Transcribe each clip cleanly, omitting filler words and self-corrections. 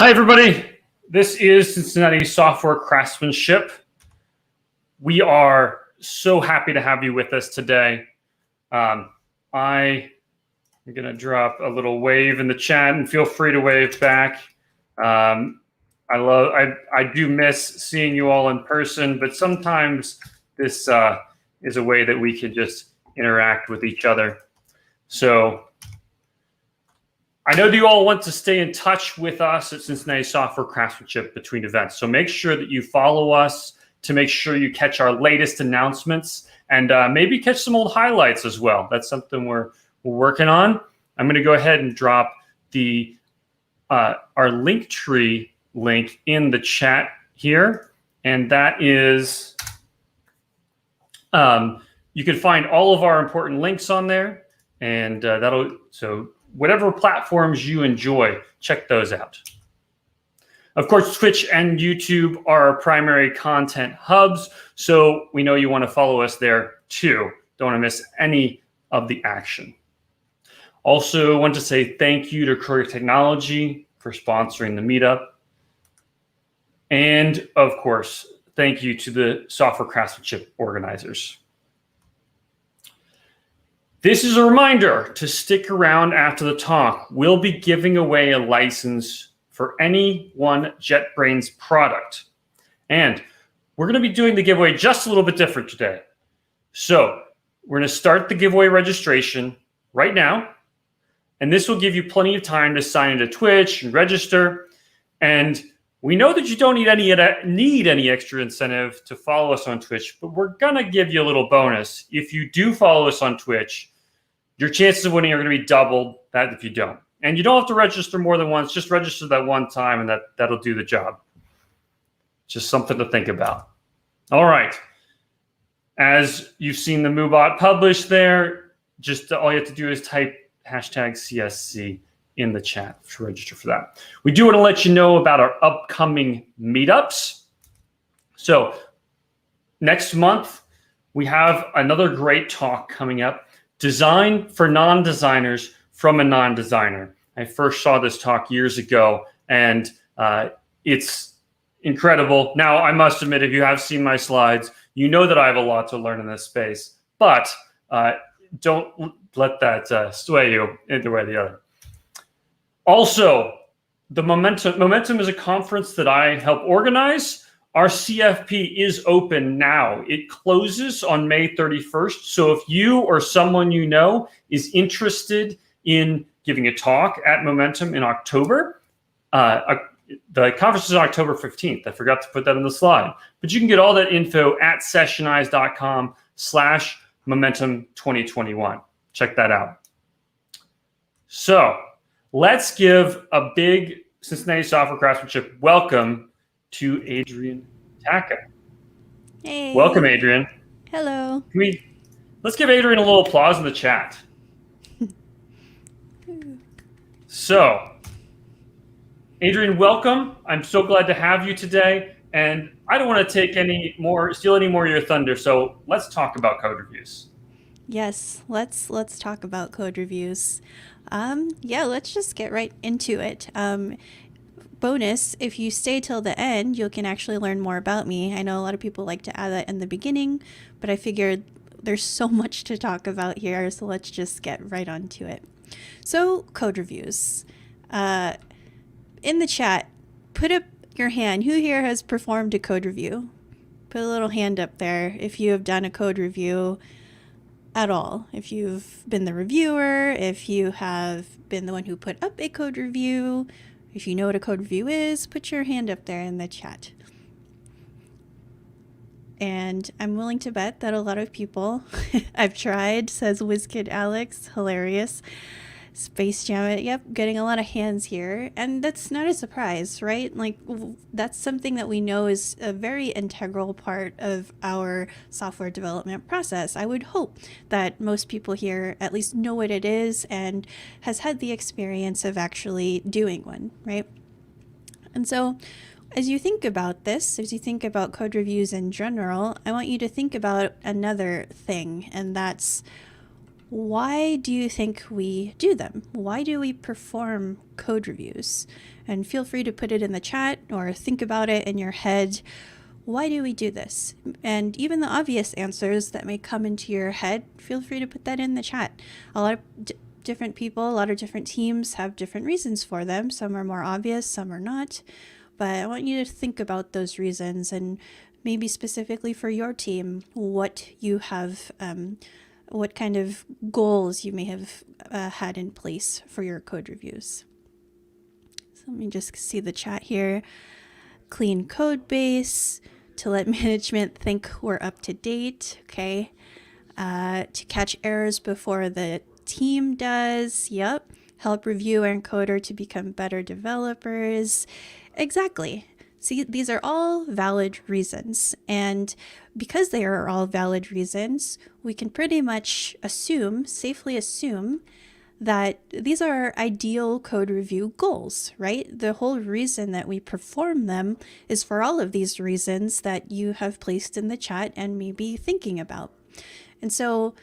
Hi, everybody. This is Cincinnati Software Craftsmanship. We are so happy to have you with us today. I am going to drop a little wave in the chat, and feel free to wave back. I do miss seeing you all in person, but sometimes this is a way that we can just interact with each other. So I know that you all want to stay in touch with us at Cincinnati Software Craftsmanship between events. So make sure that you follow us to make sure you catch our latest announcements and maybe catch some old highlights as well. That's something we're working on. I'm going to go ahead and drop the our Linktree link in the chat here, and that is you can find all of our important links on there, and so whatever platforms you enjoy, check those out. Of course, Twitch and YouTube are our primary content hubs, so we know you want to follow us there too. Don't want to miss any of the action. Also, want to say thank you to Courier Technology for sponsoring the meetup. And of course, thank you to the Software Craftsmanship organizers. This is a reminder to stick around after the talk. We'll be giving away a license for any one JetBrains product. And we're going to be doing the giveaway just a little bit different today. So we're going to start the giveaway registration right now. And this will give you plenty of time to sign into Twitch and register. And we know that you don't need any extra incentive to follow us on Twitch, but we're going to give you a little bonus. If you do follow us on Twitch, your chances of winning are going to be doubled that if you don't. And you don't have to register more than once. Just register that one time, and that'll do the job. Just something to think about. All right. As you've seen the MooBot published there, just all you have to do is type #CSC in the chat to register for that. We do want to let you know about our upcoming meetups. So next month, we have another great talk coming up. Design for non-designers from a non-designer. I first saw this talk years ago, and it's incredible. Now, I must admit, if you have seen my slides, you know that I have a lot to learn in this space, but don't let that sway you either way or the other. Also, the Momentum is a conference that I help organize. Our CFP is open now. It closes on May 31st. So if you or someone you know is interested in giving a talk at Momentum in October, the conference is on October 15th. I forgot to put that in the slide. But you can get all that info at sessionize.com/Momentum 2021. Check that out. So let's give a big Cincinnati Software Craftsmanship welcome to Adrienne Tacke. Hey. Welcome, Adrienne. Hello. Let's give Adrienne a little applause in the chat. So, Adrienne, welcome. I'm so glad to have you today. And I don't want to steal any more of your thunder. So let's talk about code reviews. Yes, let's talk about code reviews. Yeah, let's just get right into it. Bonus, if you stay till the end, you can actually learn more about me. I know a lot of people like to add that in the beginning, but I figured there's so much to talk about here, so let's just get right onto it. So, code reviews. In the chat, put up your hand. Who here has performed a code review? Put a little hand up there if you have done a code review at all. If you've been the reviewer, if you have been the one who put up a code review, if you know what a code review is, put your hand up there in the chat. And I'm willing to bet that a lot of people, I've tried, says WizKid Alex, hilarious. Space Jam, yep, getting a lot of hands here. And that's not a surprise, right? Like, that's something that we know is a very integral part of our software development process. I would hope that most people here at least know what it is and has had the experience of actually doing one, right? And so as you think about this, as you think about code reviews in general, I want you to think about another thing, and that's why do you think we do them? Why do we perform code reviews? And feel free to put it in the chat or think about it in your head. Why do we do this? And even the obvious answers that may come into your head, feel free to put that in the chat. A lot of different people, a lot of different teams have different reasons for them. Some are more obvious, some are not. But I want you to think about those reasons, and maybe specifically for your team, what you have, what kind of goals you may have had in place for your code reviews. So let me just see the chat here. Clean code base, to let management think we're up to date, okay? To catch errors before the team does, yep. Help reviewer and coder to become better developers. Exactly. See, these are all valid reasons. And because they are all valid reasons, we can pretty much assume, safely assume, that these are ideal code review goals, right? The whole reason that we perform them is for all of these reasons that you have placed in the chat and may be thinking about. And so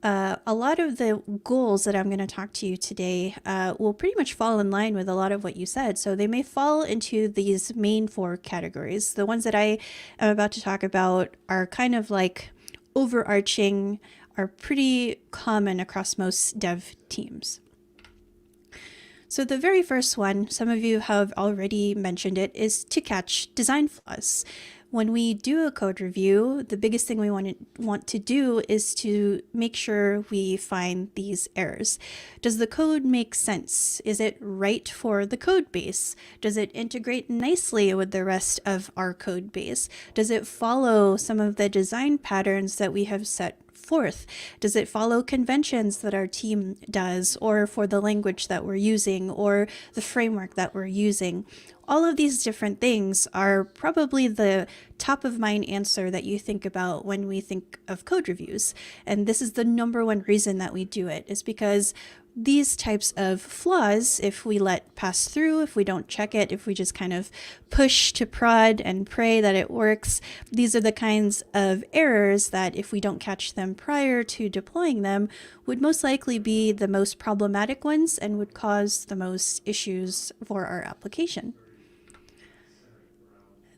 a lot of the goals that I'm going to talk to you today will pretty much fall in line with a lot of what you said. So they may fall into these main 4 categories. The ones that I am about to talk about are kind of like overarching, are pretty common across most dev teams. So the very first one, some of you have already mentioned it, is to catch design flaws. When we do a code review, the biggest thing we want to do is to make sure we find these errors. Does the code make sense? Is it right for the code base? Does it integrate nicely with the rest of our code base? Does it follow some of the design patterns that we have set forth? Does it follow conventions that our team does, or for the language that we're using, or the framework that we're using? All of these different things are probably the top of mind answer that you think about when we think of code reviews. And this is the number one reason that we do it, is because these types of flaws, if we let pass through, if we don't check it, if we just kind of push to prod and pray that it works, these are the kinds of errors that, if we don't catch them prior to deploying them, would most likely be the most problematic ones and would cause the most issues for our application.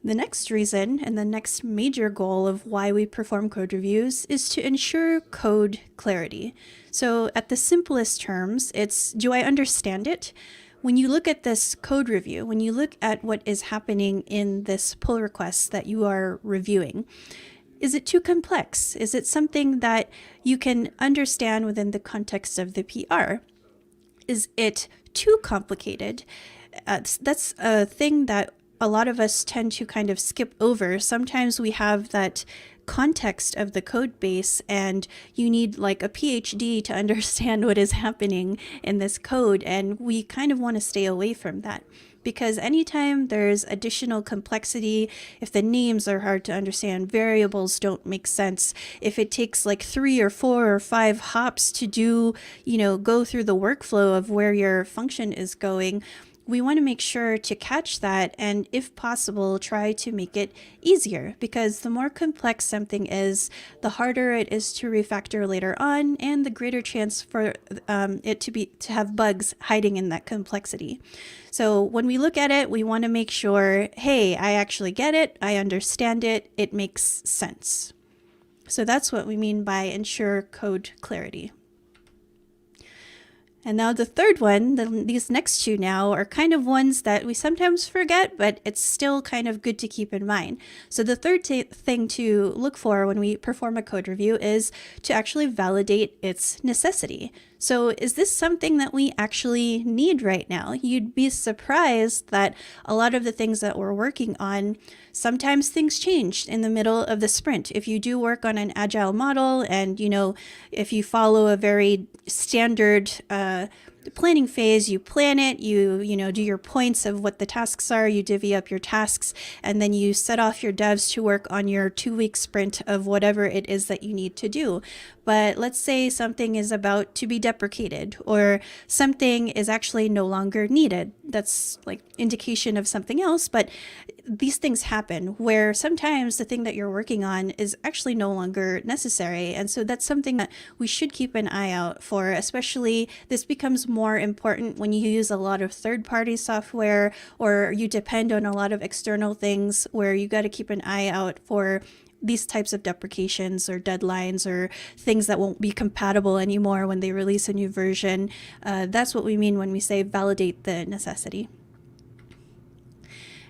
The next reason and the next major goal of why we perform code reviews is to ensure code clarity. So at the simplest terms, it's, do I understand it? When you look at this code review, when you look at what is happening in this pull request that you are reviewing, is it too complex? Is it something that you can understand within the context of the PR? Is it too complicated? That's a thing that a lot of us tend to kind of skip over. Sometimes we have that context of the code base and you need like a PhD to understand what is happening in this code. And we kind of want to stay away from that, because anytime there's additional complexity, if the names are hard to understand, variables don't make sense, if it takes like 3 or 4 or 5 hops to do, go through the workflow of where your function is going, we want to make sure to catch that and, if possible, try to make it easier, because the more complex something is, the harder it is to refactor later on, and the greater chance for it to have bugs hiding in that complexity. So when we look at it, we want to make sure, hey, I actually get it, I understand it, it makes sense. So that's what we mean by ensure code clarity. And now the third one, these next 2 now are kind of ones that we sometimes forget, but it's still kind of good to keep in mind. So the third thing to look for when we perform a code review is to actually validate its necessity. So is this something that we actually need right now? You'd be surprised that a lot of the things that we're working on, sometimes things change in the middle of the sprint. If you do work on an agile model and, if you follow a very standard planning phase, you plan it, you do your points of what the tasks are, you divvy up your tasks, and then you set off your devs to work on your 2-week sprint of whatever it is that you need to do. But let's say something is about to be deprecated, or something is actually no longer needed. That's like indication of something else, but these things happen where sometimes the thing that you're working on is actually no longer necessary. And so that's something that we should keep an eye out for, especially this becomes more important when you use a lot of third-party software or you depend on a lot of external things where you got to keep an eye out for these types of deprecations or deadlines or things that won't be compatible anymore when they release a new version. That's what we mean when we say validate the necessity.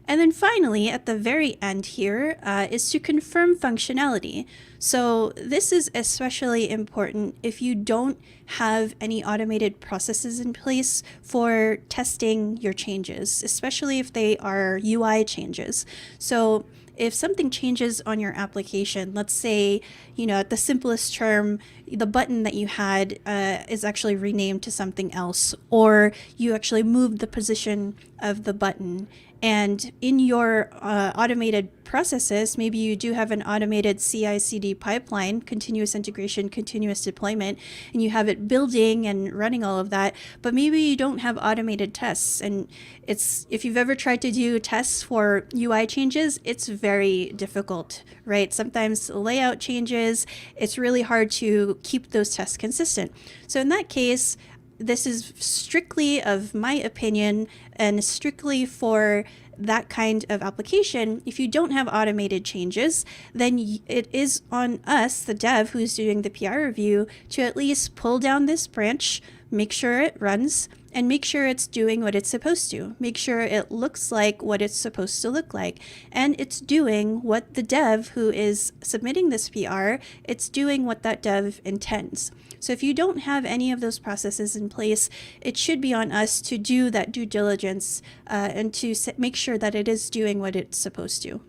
And then finally, at the very end here, is to confirm functionality. So this is especially important if you don't have any automated processes in place for testing your changes, especially if they are UI changes. So if something changes on your application, let's say, at the simplest term, the button that you had is actually renamed to something else, or you actually moved the position of the button. And in your automated processes, maybe you do have an automated CI/CD pipeline, continuous integration, continuous deployment, and you have it building and running all of that, but maybe you don't have automated tests. And if you've ever tried to do tests for UI changes, it's very difficult, right? Sometimes layout changes, it's really hard to keep those tests consistent. So in that case, this is strictly of my opinion and strictly for that kind of application. If you don't have automated changes, then it is on us, the dev who's doing the PR review, to at least pull down this branch, make sure it runs, and make sure it's doing what it's supposed to. Make sure it looks like what it's supposed to look like. And it's doing what the dev who is submitting this PR, it's doing what that dev intends. So if you don't have any of those processes in place, it should be on us to do that due diligence and to make sure that it is doing what it's supposed to.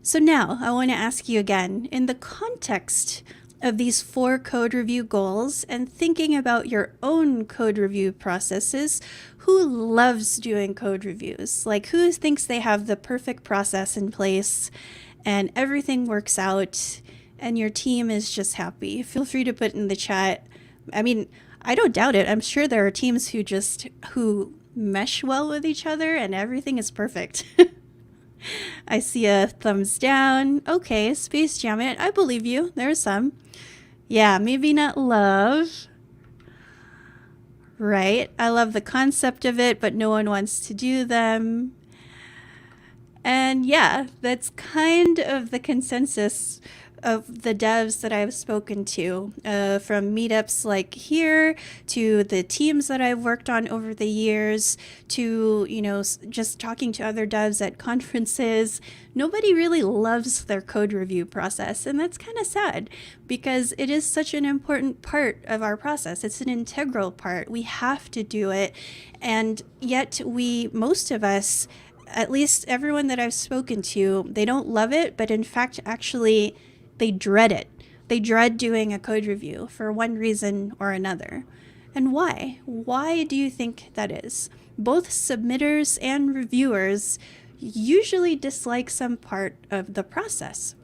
So now I want to ask you again, in the context of these 4 code review goals and thinking about your own code review processes, who loves doing code reviews? Like, who thinks they have the perfect process in place and everything works out and your team is just happy? Feel free to put in the chat. I mean, I don't doubt it. I'm sure there are teams who mesh well with each other and everything is perfect. I see a thumbs down. Okay, Space Jam It. I believe you. There's some. Yeah, maybe not love. Right. I love the concept of it, but no one wants to do them. And yeah, that's kind of the consensus of the devs that I've spoken to, from meetups like here to the teams that I've worked on over the years to, just talking to other devs at conferences. Nobody really loves their code review process. And that's kind of sad because it is such an important part of our process. It's an integral part. We have to do it. And yet most of us, at least everyone that I've spoken to, they don't love it, but in fact, actually, they dread it. They dread doing a code review for one reason or another. And why? Why do you think that is? Both submitters and reviewers usually dislike some part of the process.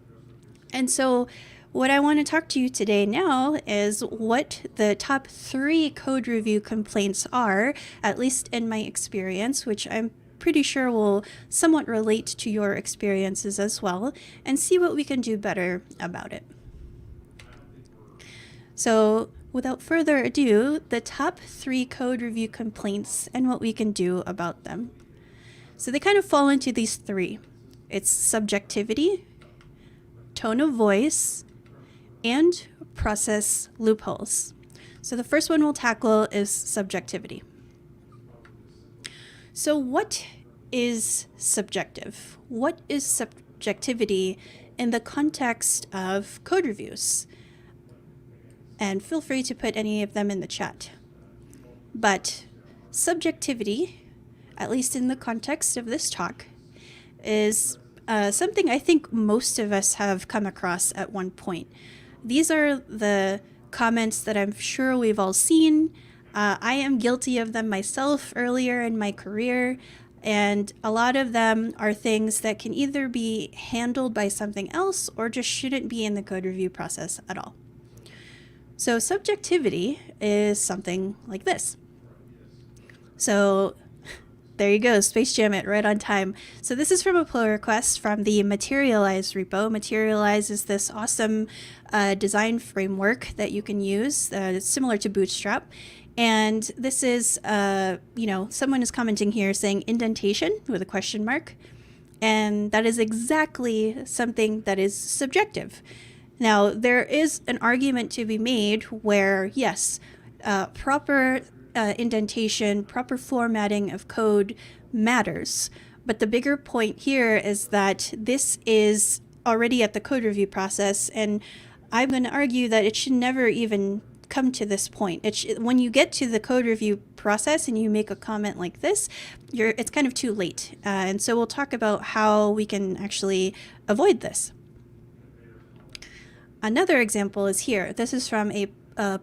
And so what I want to talk to you today now is what the top 3 code review complaints are, at least in my experience, which I'm pretty sure will somewhat relate to your experiences as well, and see what we can do better about it. So without further ado, the top 3 code review complaints and what we can do about them. So they kind of fall into these 3. It's subjectivity, tone of voice, and process loopholes. So the first one we'll tackle is subjectivity. So what is subjective? What is subjectivity in the context of code reviews? And feel free to put any of them in the chat. But subjectivity, at least in the context of this talk, is something I think most of us have come across at one point. These are the comments that I'm sure we've all seen. I am guilty of them myself earlier in my career, and a lot of them are things that can either be handled by something else or just shouldn't be in the code review process at all. So subjectivity is something like this. So There you go, Space Jam it right on time. So this is from a pull request from the Materialize repo. Materialize is this awesome design framework that you can use. It's similar to Bootstrap. And this is, someone is commenting here saying indentation with a question mark. And that is exactly something that is subjective. Now, there is an argument to be made where, yes, proper indentation, proper formatting of code matters. But the bigger point here is that this is already at the code review process, and I'm going to argue that it should never even come to this point. When you get to the code review process and you make a comment like this, it's kind of too late. And so we'll talk about how we can actually avoid this. Another example is here. This is from a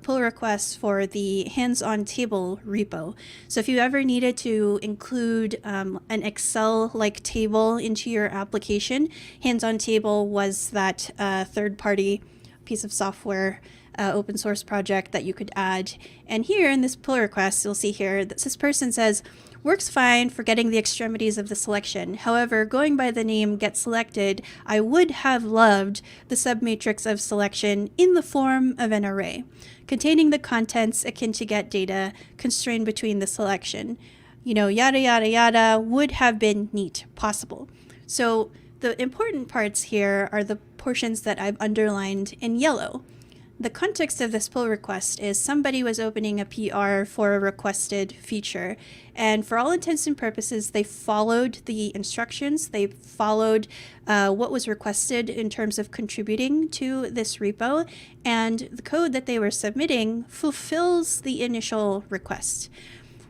pull request for the hands-on table repo. So if you ever needed to include an Excel-like table into your application, hands-on table was that third-party piece of software, open source project that you could add. And here in this pull request, you'll see here that this person says, works fine for getting the extremities of the selection. However, going by the name get selected, I would have loved the submatrix of selection in the form of an array, containing the contents akin to get data constrained between the selection. Yada, yada, yada, would have been neat, possible. So the important parts here are the portions that I've underlined in yellow. The context of this pull request is somebody was opening a PR for a requested feature, and for all intents and purposes, they followed the instructions. They followed what was requested in terms of contributing to this repo, and the code that they were submitting fulfills the initial request.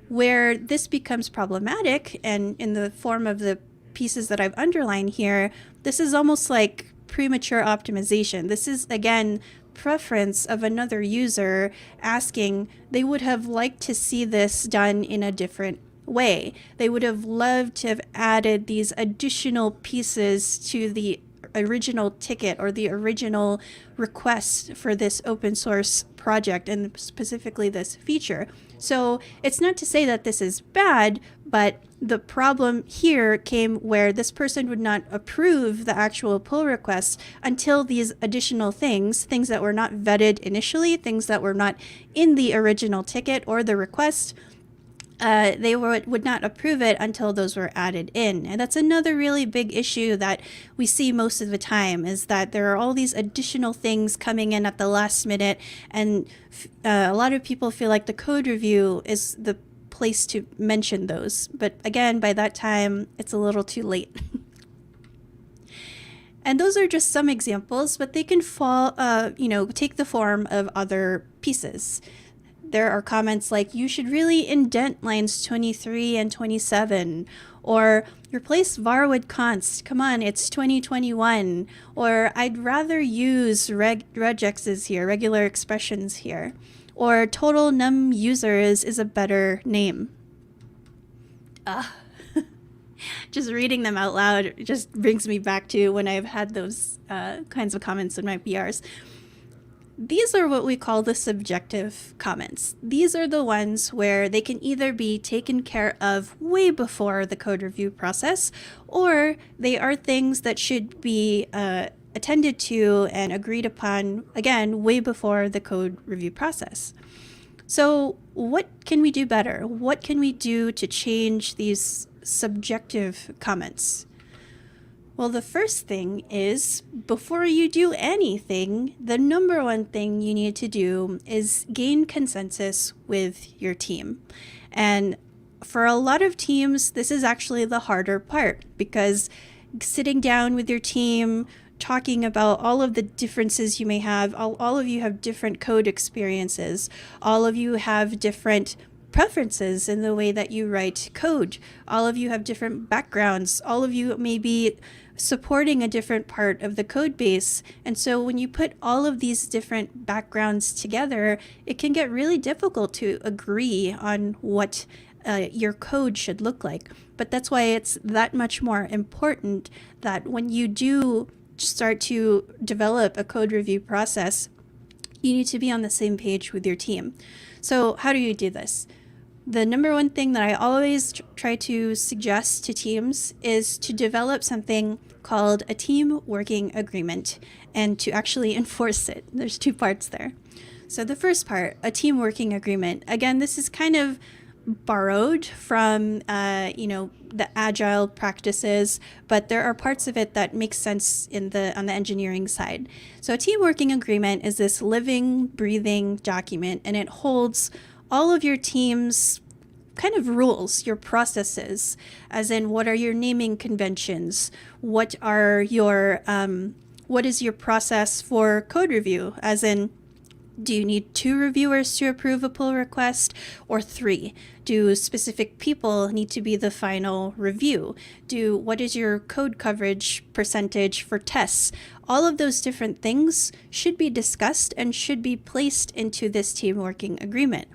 Where this becomes problematic, and in the form of the pieces that I've underlined here, this is almost like premature optimization. This is, again, preference of another user asking they would have liked to see this done in a different way. They would have loved to have added these additional pieces to the original ticket or the original request for this open source project, and specifically this feature. So it's not to say that this is bad, but the problem here came where this person would not approve the actual pull request until these additional things that were not vetted initially, things that were not in the original ticket or the request, they would not approve it until those were added in. And that's another really big issue that we see most of the time, is that there are all these additional things coming in at the last minute, and a lot of people feel like the code review is the place to mention those. But again, by that time, it's a little too late. And those are just some examples, but they can take the form of other pieces. There are comments like, you should really indent lines 23 and 27, or replace var with const. Come on, it's 2021. Or I'd rather use regexes here, regular expressions here. Or total num users is a better name. Just reading them out loud just brings me back to when I've had those kinds of comments in my PRs. These are what we call the subjective comments. These are the ones where they can either be taken care of way before the code review process, or they are things that should be attended to and agreed upon, again, way before the code review process. So what can we do better? What can we do to change these subjective comments? Well, the first thing is, before you do anything, the number one thing you need to do is gain consensus with your team. And for a lot of teams, this is actually the harder part, because sitting down with your team, talking about all of the differences you may have, all of you have different code experiences, all of you have different preferences in the way that you write code, all of you have different backgrounds, all of you may be supporting a different part of the code base. And so when you put all of these different backgrounds together, it can get really difficult to agree on what your code should look like. But that's why it's that much more important that when you do start to develop a code review process, you need to be on the same page with your team. So how do you do this? The number one thing that I always try to suggest to teams is to develop something called a team working agreement and to actually enforce it. There's two parts there. So the first part, a team working agreement. Again, this is kind of borrowed from the agile practices, but there are parts of it that make sense on the engineering side. So a team working agreement is this living, breathing document, and it holds all of your team's kind of rules, your processes, as in what are your naming conventions, what is your process for code review, as in, do you need 2 reviewers to approve a pull request or 3? Do specific people need to be the final review? What is your code coverage percentage for tests? All of those different things should be discussed and should be placed into this team working agreement.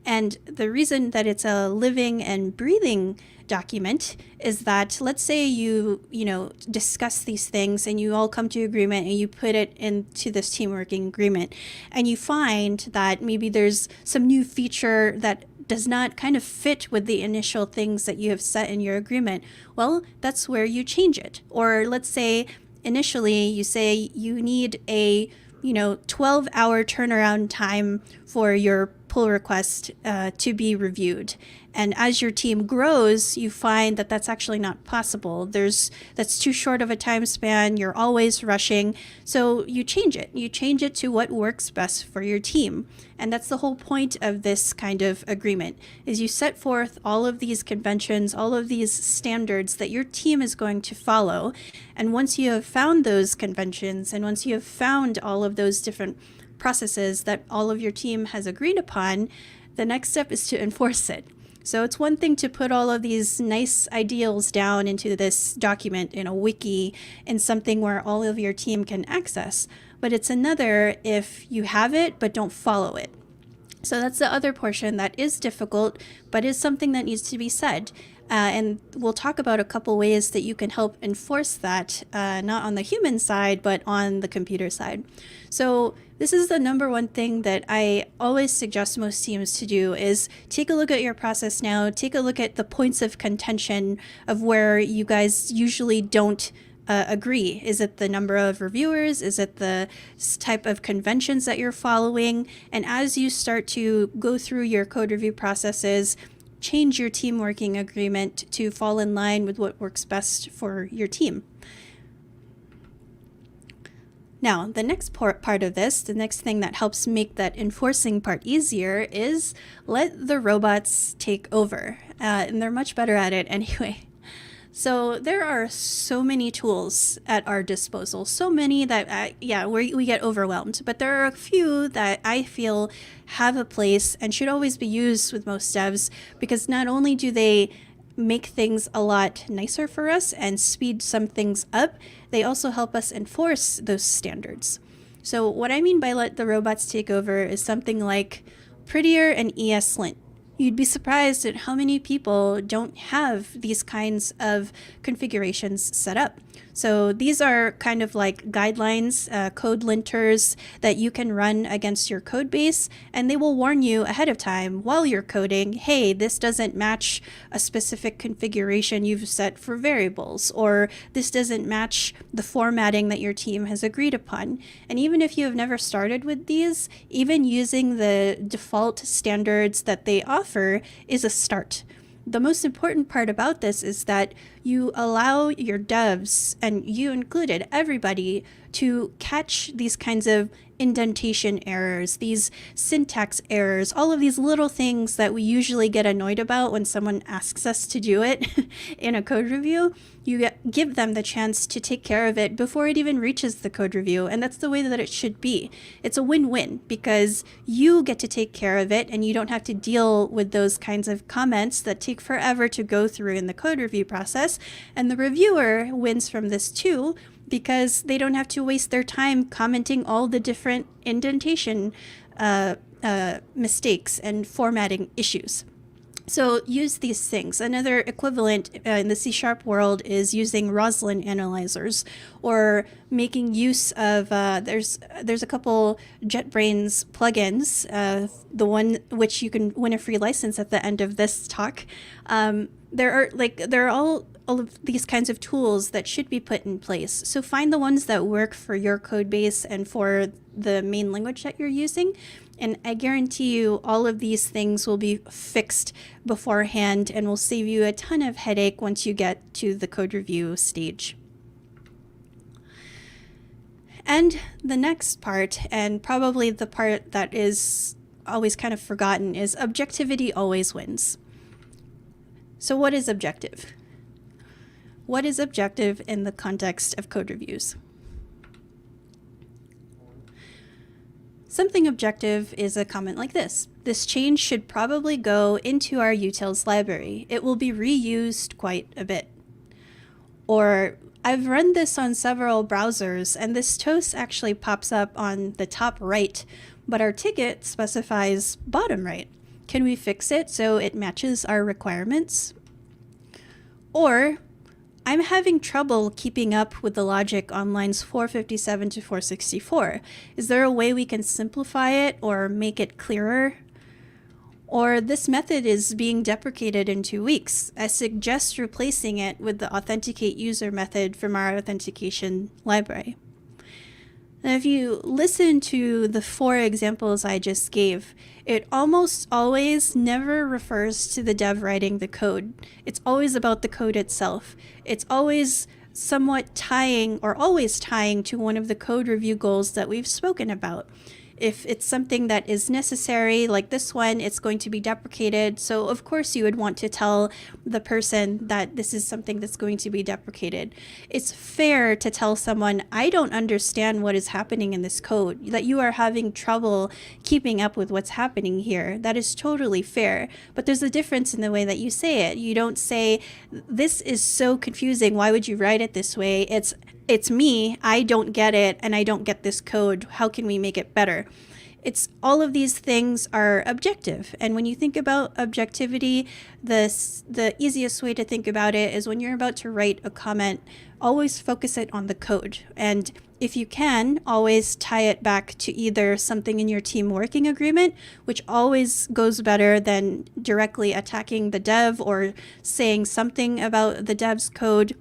And the reason that it's a living and breathing document is that, let's say you discuss these things and you all come to agreement and you put it into this team working agreement, and you find that maybe there's some new feature that does not kind of fit with the initial things that you have set in your agreement. Well, that's where you change it. Or let's say initially you say you need a 12-hour turnaround time for your pull request to be reviewed. And as your team grows, you find that that's actually not possible. That's too short of a time span. You're always rushing. So you change it. You change it to what works best for your team. And that's the whole point of this kind of agreement, is you set forth all of these conventions, all of these standards that your team is going to follow. And once you have found those conventions, and once you have found all of those different processes that all of your team has agreed upon, the next step is to enforce it. So it's one thing to put all of these nice ideals down into this document in a wiki, in something where all of your team can access, but it's another if you have it but don't follow it. So that's the other portion that is difficult, but is something that needs to be said. And we'll talk about a couple ways that you can help enforce that, not on the human side, but on the computer side. So this is the number one thing that I always suggest most teams to do, is take a look at your process now, take a look at the points of contention of where you guys usually don't agree. Is it the number of reviewers? Is it the type of conventions that you're following? And as you start to go through your code review processes, change your team working agreement to fall in line with what works best for your team. Now, the next part of this, the next thing that helps make that enforcing part easier, is let the robots take over. And they're much better at it anyway. So there are so many tools at our disposal, so many that, we get overwhelmed. But there are a few that I feel have a place and should always be used with most devs, because not only do they make things a lot nicer for us and speed some things up, they also help us enforce those standards. So what I mean by let the robots take over is something like Prettier and ESLint. You'd be surprised at how many people don't have these kinds of configurations set up. So these are kind of like guidelines, code linters that you can run against your code base, and they will warn you ahead of time while you're coding, hey, this doesn't match a specific configuration you've set for variables, or this doesn't match the formatting that your team has agreed upon. And even if you have never started with these, even using the default standards that they offer is a start. The most important part about this is that you allow your devs, and you included, everybody, to catch these kinds of indentation errors, these syntax errors, all of these little things that we usually get annoyed about when someone asks us to do it in a code review. You give them the chance to take care of it before it even reaches the code review, and that's the way that it should be. It's a win-win, because you get to take care of it and you don't have to deal with those kinds of comments that take forever to go through in the code review process, and the reviewer wins from this too, because they don't have to waste their time commenting all the different indentation mistakes and formatting issues. So use these things. Another equivalent in the C# world is using Roslyn analyzers, or making use of, there's a couple JetBrains plugins, the one which you can win a free license at the end of this talk. There are all of these kinds of tools that should be put in place. So find the ones that work for your code base and for the main language that you're using. And I guarantee you all of these things will be fixed beforehand and will save you a ton of headache once you get to the code review stage. And the next part, and probably the part that is always kind of forgotten, is objectivity always wins. So what is objective? What is objective in the context of code reviews? Something objective is a comment like this. This change should probably go into our utils library. It will be reused quite a bit. Or, I've run this on several browsers, and this toast actually pops up on the top right, but our ticket specifies bottom right. Can we fix it so it matches our requirements? Or, I'm having trouble keeping up with the logic on lines 457 to 464. Is there a way we can simplify it or make it clearer? Or this method is being deprecated in 2 weeks. I suggest replacing it with the authenticate user method from our authentication library. Now, if you listen to the 4 examples I just gave, it almost always never refers to the dev writing the code. It's always about the code itself. It's always somewhat tying, or always tying, to one of the code review goals that we've spoken about. If it's something that is necessary, like this one, it's going to be deprecated. So of course you would want to tell the person that this is something that's going to be deprecated. It's fair to tell someone, I don't understand what is happening in this code, that you are having trouble keeping up with what's happening here. That is totally fair. But there's a difference in the way that you say it. You don't say, this is so confusing, why would you write it this way? It's me, I don't get it, and I don't get this code. How can we make it better? It's all of these things are objective. And when you think about objectivity, the easiest way to think about it is when you're about to write a comment, always focus it on the code. And if you can, always tie it back to either something in your team working agreement, which always goes better than directly attacking the dev or saying something about the dev's code,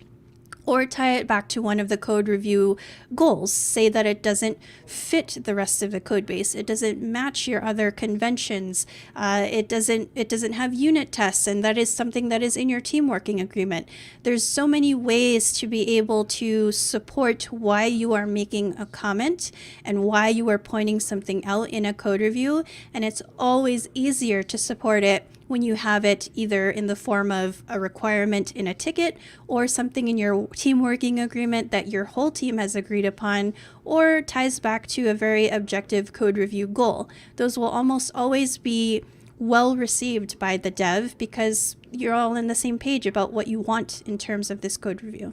or tie it back to one of the code review goals. Say that it doesn't fit the rest of the code base. It doesn't match your other conventions. It doesn't have unit tests, and that is something that is in your team working agreement. There's so many ways to be able to support why you are making a comment and why you are pointing something out in a code review, and it's always easier to support it when you have it either in the form of a requirement in a ticket or something in your team working agreement that your whole team has agreed upon, or ties back to a very objective code review goal. Those will almost always be well received by the dev because you're all on the same page about what you want in terms of this code review.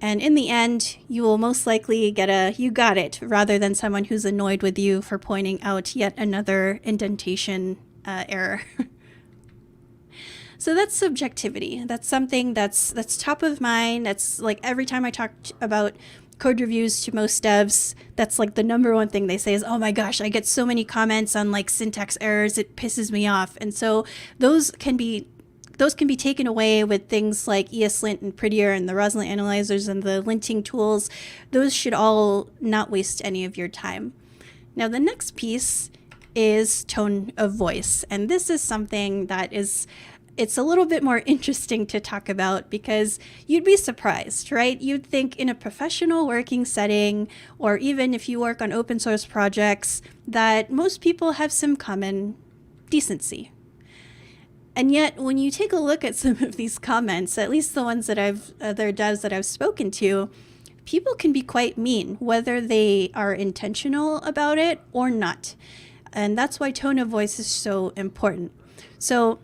And in the end, you will most likely get a "you got it" rather than someone who's annoyed with you for pointing out yet another indentation error. So that's subjectivity. That's something that's top of mind. That's like every time I talk about code reviews to most devs, that's like the number one thing they say is, oh my gosh, I get so many comments on like syntax errors, it pisses me off. And so those can be taken away with things like ESLint and Prettier and the Roslyn analyzers and the linting tools. Those should all not waste any of your time. Now, the next piece is tone of voice. And this is something that it's a little bit more interesting to talk about because you'd be surprised, right? You'd think in a professional working setting, or even if you work on open source projects, that most people have some common decency. And yet, when you take a look at some of these comments, at least the ones that other devs that I've spoken to, people can be quite mean, whether they are intentional about it or not. And that's why tone of voice is so important. So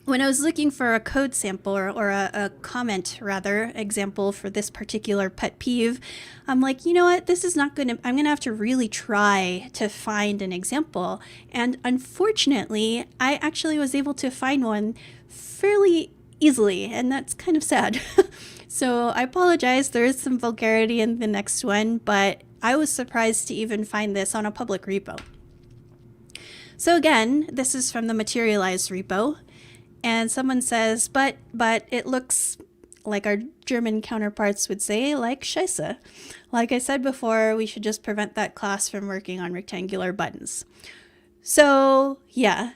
when I was looking for a code sample or a comment rather example for this particular pet peeve, I'm like, you know what? This is not going to, I'm going to have to really try to find an example. And unfortunately, I actually was able to find one fairly easily, and that's kind of sad. So I apologize. There is some vulgarity in the next one, but I was surprised to even find this on a public repo. So again, this is from the materialized repo. And someone says, but it looks like our German counterparts would say, like Scheiße. Like I said before, we should just prevent that class from working on rectangular buttons. So yeah,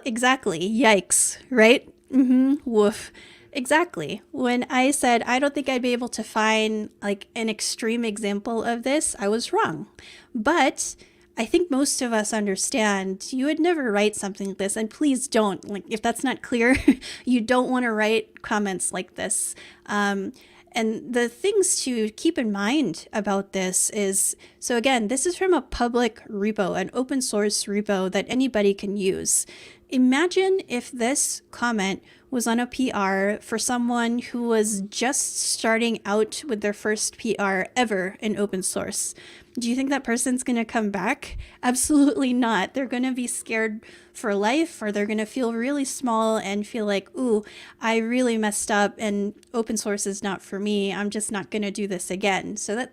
exactly. Yikes, right? Woof. Exactly. When I said I don't think I'd be able to find like an extreme example of this, I was wrong. But I think most of us understand you would never write something like this, and please don't. Like, if that's not clear, you don't want to write comments like this. And the things to keep in mind about this is, so again, this is from a public repo, an open source repo that anybody can use. Imagine if this comment was on a PR for someone who was just starting out with their first PR ever in open source. Do you think that person's going to come back? Absolutely not. They're going to be scared for life, or they're going to feel really small and feel like, ooh, I really messed up and open source is not for me. I'm just not going to do this again. So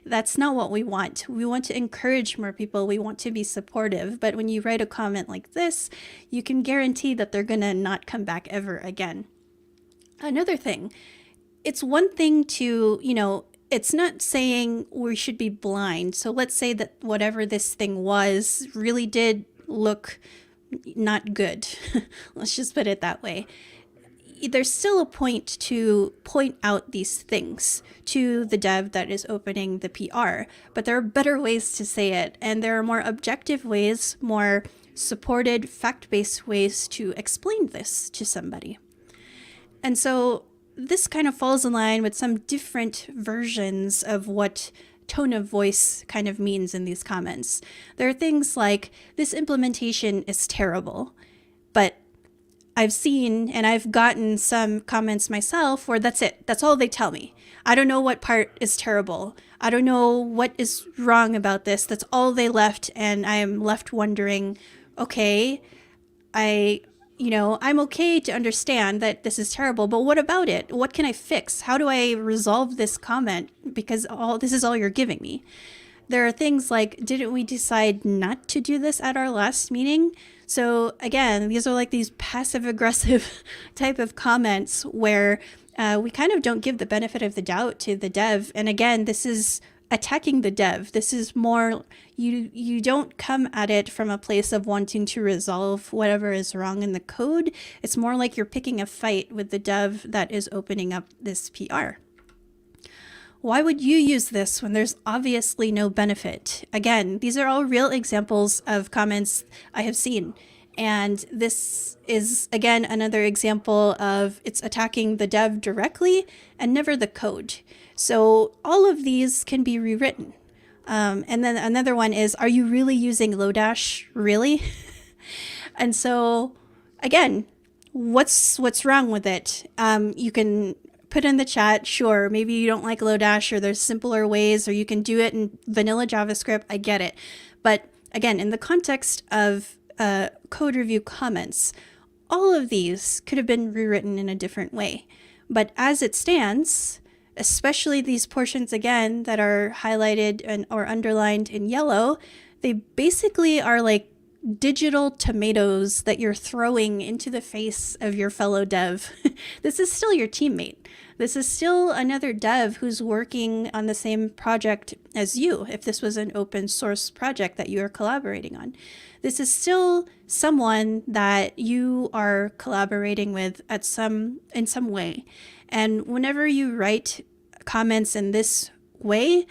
that's not what we want. We want to encourage more people. We want to be supportive. But when you write a comment like this, you can guarantee that they're going to not come back ever again. Another thing, it's one thing to, it's not saying we should be blind. So let's say that whatever this thing was really did look not good. Let's just put it that way. There's still a point to point out these things to the dev that is opening the PR, but there are better ways to say it, and there are more objective ways, more supported, fact-based ways to explain this to somebody. And so this kind of falls in line with some different versions of what tone of voice kind of means in these comments. There are things like, this implementation is terrible, but I've seen and I've gotten some comments myself where that's it. That's all they tell me. I don't know what part is terrible. I don't know what is wrong about this. That's all they left. And I am left wondering, okay, I'm okay to understand that this is terrible, but what about it? What can I fix? How do I resolve this comment? Because this is all you're giving me. There are things like, didn't we decide not to do this at our last meeting? So again, these are like these passive aggressive type of comments where we kind of don't give the benefit of the doubt to the dev. And again, this is attacking the dev. This is more, you don't come at it from a place of wanting to resolve whatever is wrong in the code. It's more like you're picking a fight with the dev that is opening up this PR. Why would you use this when there's obviously no benefit? Again, these are all real examples of comments I have seen. And this is, again, another example of it's attacking the dev directly and never the code. So all of these can be rewritten. And then another one is, are you really using Lodash? Really? And so, again, what's wrong with it? You can put in the chat, sure, maybe you don't like Lodash, or there's simpler ways, or you can do it in vanilla JavaScript. I get it. But again, in the context of code review comments, all of these could have been rewritten in a different way. But as it stands, especially these portions, again, that are highlighted or underlined in yellow, they basically are like digital tomatoes that you're throwing into the face of your fellow dev. This is still your teammate. This is still another dev who's working on the same project as you, if this was an open source project that you are collaborating on. This is still someone that you are collaborating with in some way. And whenever you write comments in this way,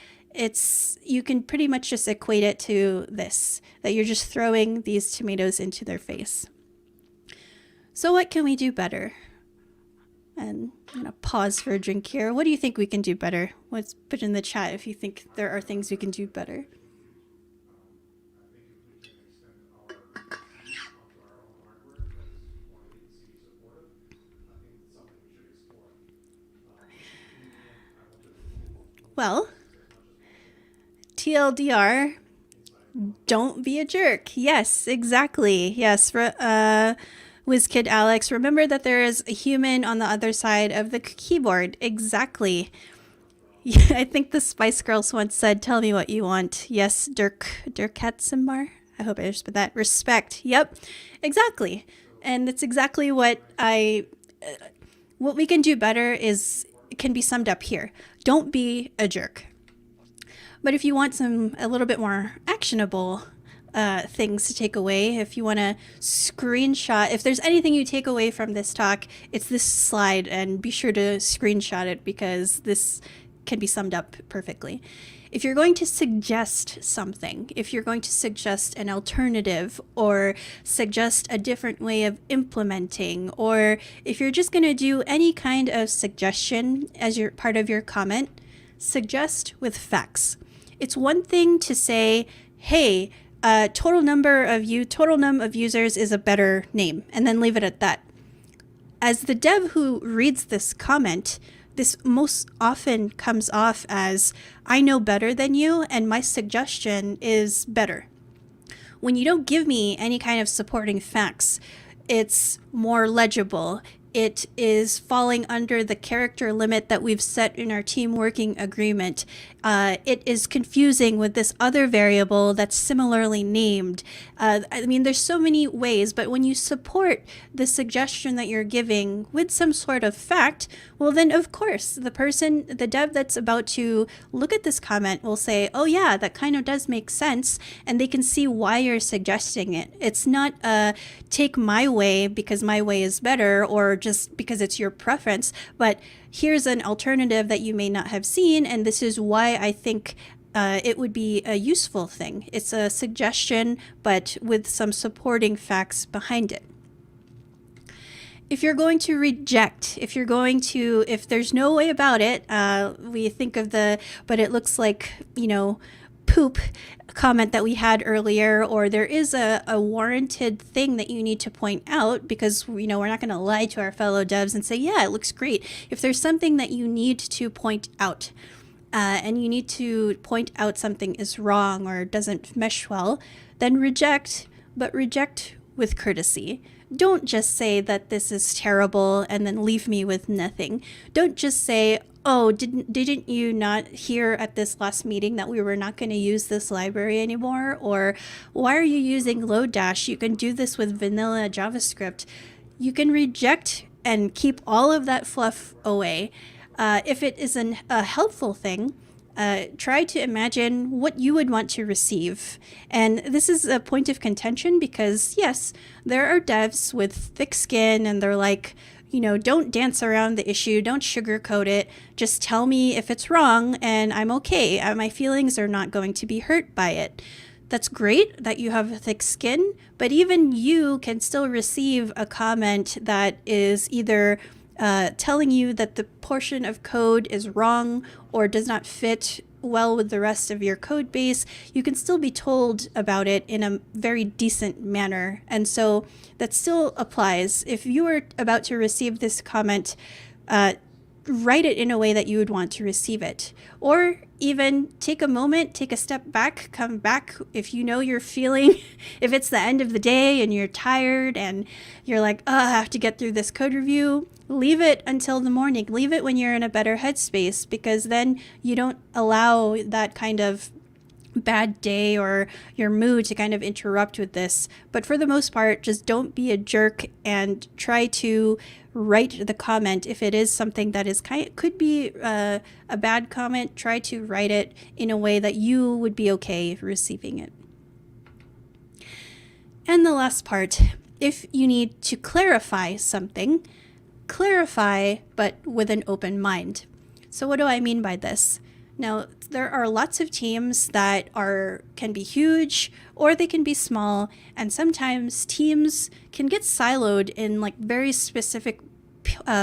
you can pretty much just equate it to this, that you're just throwing these tomatoes into their face. So what can we do better? And I'm going to pause for a drink here. What do you think we can do better? Let's put in the chat if you think there are things we can do better. Well, TLDR, don't be a jerk. Yes, exactly. Yes, WizKid Alex, remember that there is a human on the other side of the keyboard. Exactly. Yeah, I think the Spice Girls once said, "Tell me what you want." Yes, Dirk Katzenbar. I hope I understood that. Respect. Yep, exactly. And that's exactly what we can do better is can be summed up here. Don't be a jerk. But if you want a little bit more actionable things to take away, if you want to screenshot, if there's anything you take away from this talk, it's this slide, and be sure to screenshot it because this can be summed up perfectly. If you're going to suggest something, if you're going to suggest an alternative or suggest a different way of implementing, or if you're just going to do any kind of suggestion as your part of your comment, suggest with facts. It's one thing to say, hey, total num of users is a better name, and then leave it at that. As the dev who reads this comment, this most often comes off as, I know better than you, and my suggestion is better. When you don't give me any kind of supporting facts, it's more legible. It is falling under the character limit that we've set in our team working agreement. It is confusing with this other variable that's similarly named. I mean, there's so many ways, but when you support the suggestion that you're giving with some sort of fact, well, then of course, the dev that's about to look at this comment will say, oh yeah, that kind of does make sense, and they can see why you're suggesting it. It's not take my way because my way is better, or just because it's your preference, but here's an alternative that you may not have seen, and this is why I think it would be a useful thing. It's a suggestion, but with some supporting facts behind it. If you're going to reject, if there's no way about it, we think of but it looks like, poop comment that we had earlier, or there is a warranted thing that you need to point out, because we're not going to lie to our fellow devs and say, yeah, it looks great. If there's something that you need to point out, and you need to point out something is wrong or doesn't mesh well, then reject, but reject with courtesy. Don't just say that this is terrible and then leave me with nothing. Don't just say, oh, didn't you not hear at this last meeting that we were not going to use this library anymore? Or why are you using Lodash? You can do this with vanilla JavaScript. You can reject and keep all of that fluff away. If it is a helpful thing, try to imagine what you would want to receive. And this is a point of contention because, yes, there are devs with thick skin and they're like, don't dance around the issue, don't sugarcoat it, just tell me if it's wrong and I'm okay. My feelings are not going to be hurt by it. That's great that you have thick skin, but even you can still receive a comment that is either telling you that the portion of code is wrong or does not fit well with the rest of your code base. You can still be told about it in a very decent manner. And so that still applies. If you are about to receive this comment, write it in a way that you would want to receive it. Or even take a moment, take a step back, come back if you're feeling, if it's the end of the day and you're tired and you're like, oh, I have to get through this code review, leave it until the morning. Leave it when you're in a better headspace, because then you don't allow that kind of bad day or your mood to kind of interrupt with this. But for the most part, just don't be a jerk and try to write the comment. If it is something that is could be a bad comment, try to write it in a way that you would be okay receiving it. And the last part, if you need to clarify something, clarify, but with an open mind. So what do I mean by this? Now, there are lots of teams that can be huge or they can be small, and sometimes teams can get siloed in like very specific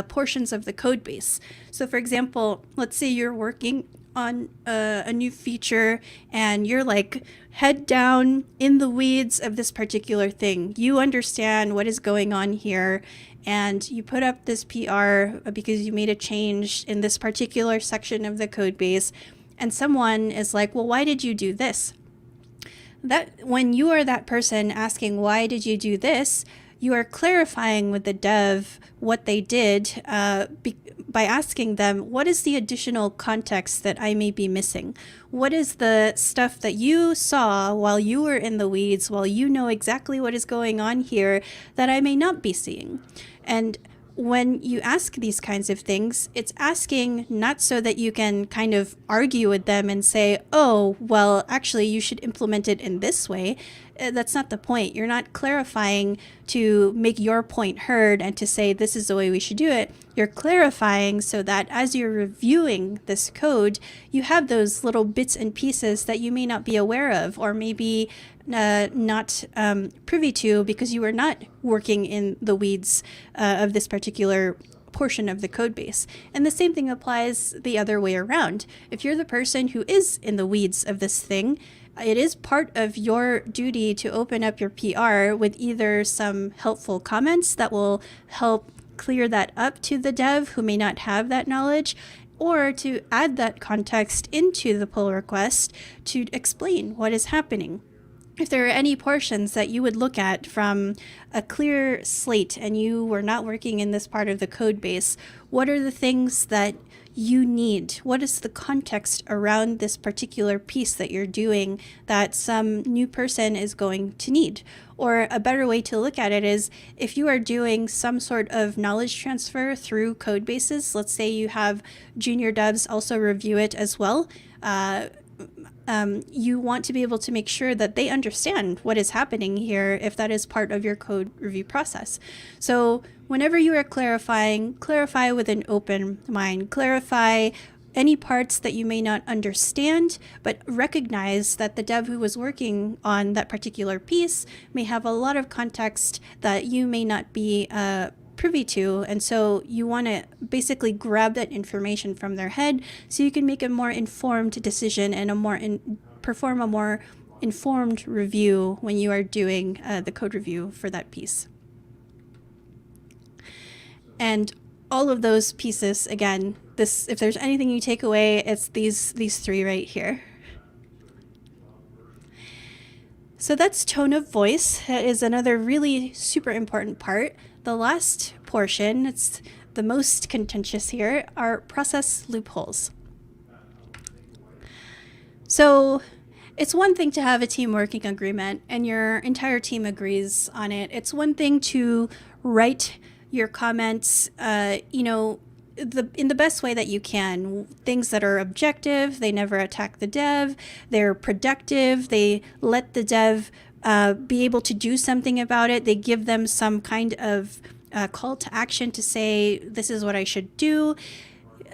portions of the code base. So for example, let's say you're working on a new feature and you're like head down in the weeds of this particular thing. You understand what is going on here, and you put up this PR because you made a change in this particular section of the code base. and someone is like, well, why did you do this? That when you are that person asking, why did you do this? You are clarifying with the dev what they did by asking them, what is the additional context that I may be missing? What is the stuff that you saw while you were in the weeds, while you know exactly what is going on here that I may not be seeing? And when you ask these kinds of things, it's asking not so that you can kind of argue with them and say, oh, well, actually, you should implement it in this way. That's not the point. You're not clarifying to make your point heard and to say this is the way we should do it. You're clarifying so that as you're reviewing this code, you have those little bits and pieces that you may not be aware of, or maybe not privy to because you were not working in the weeds of this particular portion of the code base. And the same thing applies the other way around. If you're the person who is in the weeds of this thing, it is part of your duty to open up your PR with either some helpful comments that will help clear that up to the dev who may not have that knowledge, or to add that context into the pull request to explain what is happening. If there are any portions that you would look at from a clear slate and you were not working in this part of the code base, what are the things that you need? What is the context around this particular piece that you're doing that some new person is going to need? Or a better way to look at it is if you are doing some sort of knowledge transfer through code bases, let's say you have junior devs also review it as well, you want to be able to make sure that they understand what is happening here if that is part of your code review process. So whenever you are clarifying, clarify with an open mind. Clarify any parts that you may not understand, but recognize that the dev who was working on that particular piece may have a lot of context that you may not be privy to, and so you want to basically grab that information from their head so you can make a more informed decision and perform a more informed review when you are doing the code review for that piece. And all of those pieces, again, this, if there's anything you take away, it's these three right here. So that's tone of voice. That is another really super important part. The last portion, it's the most contentious here, are process loopholes. So it's one thing to have a team working agreement and your entire team agrees on it. It's one thing to write your comments, in the best way that you can. Things that are objective, they never attack the dev, they're productive, they let the dev be able to do something about it. They give them some kind of call to action to say, this is what I should do.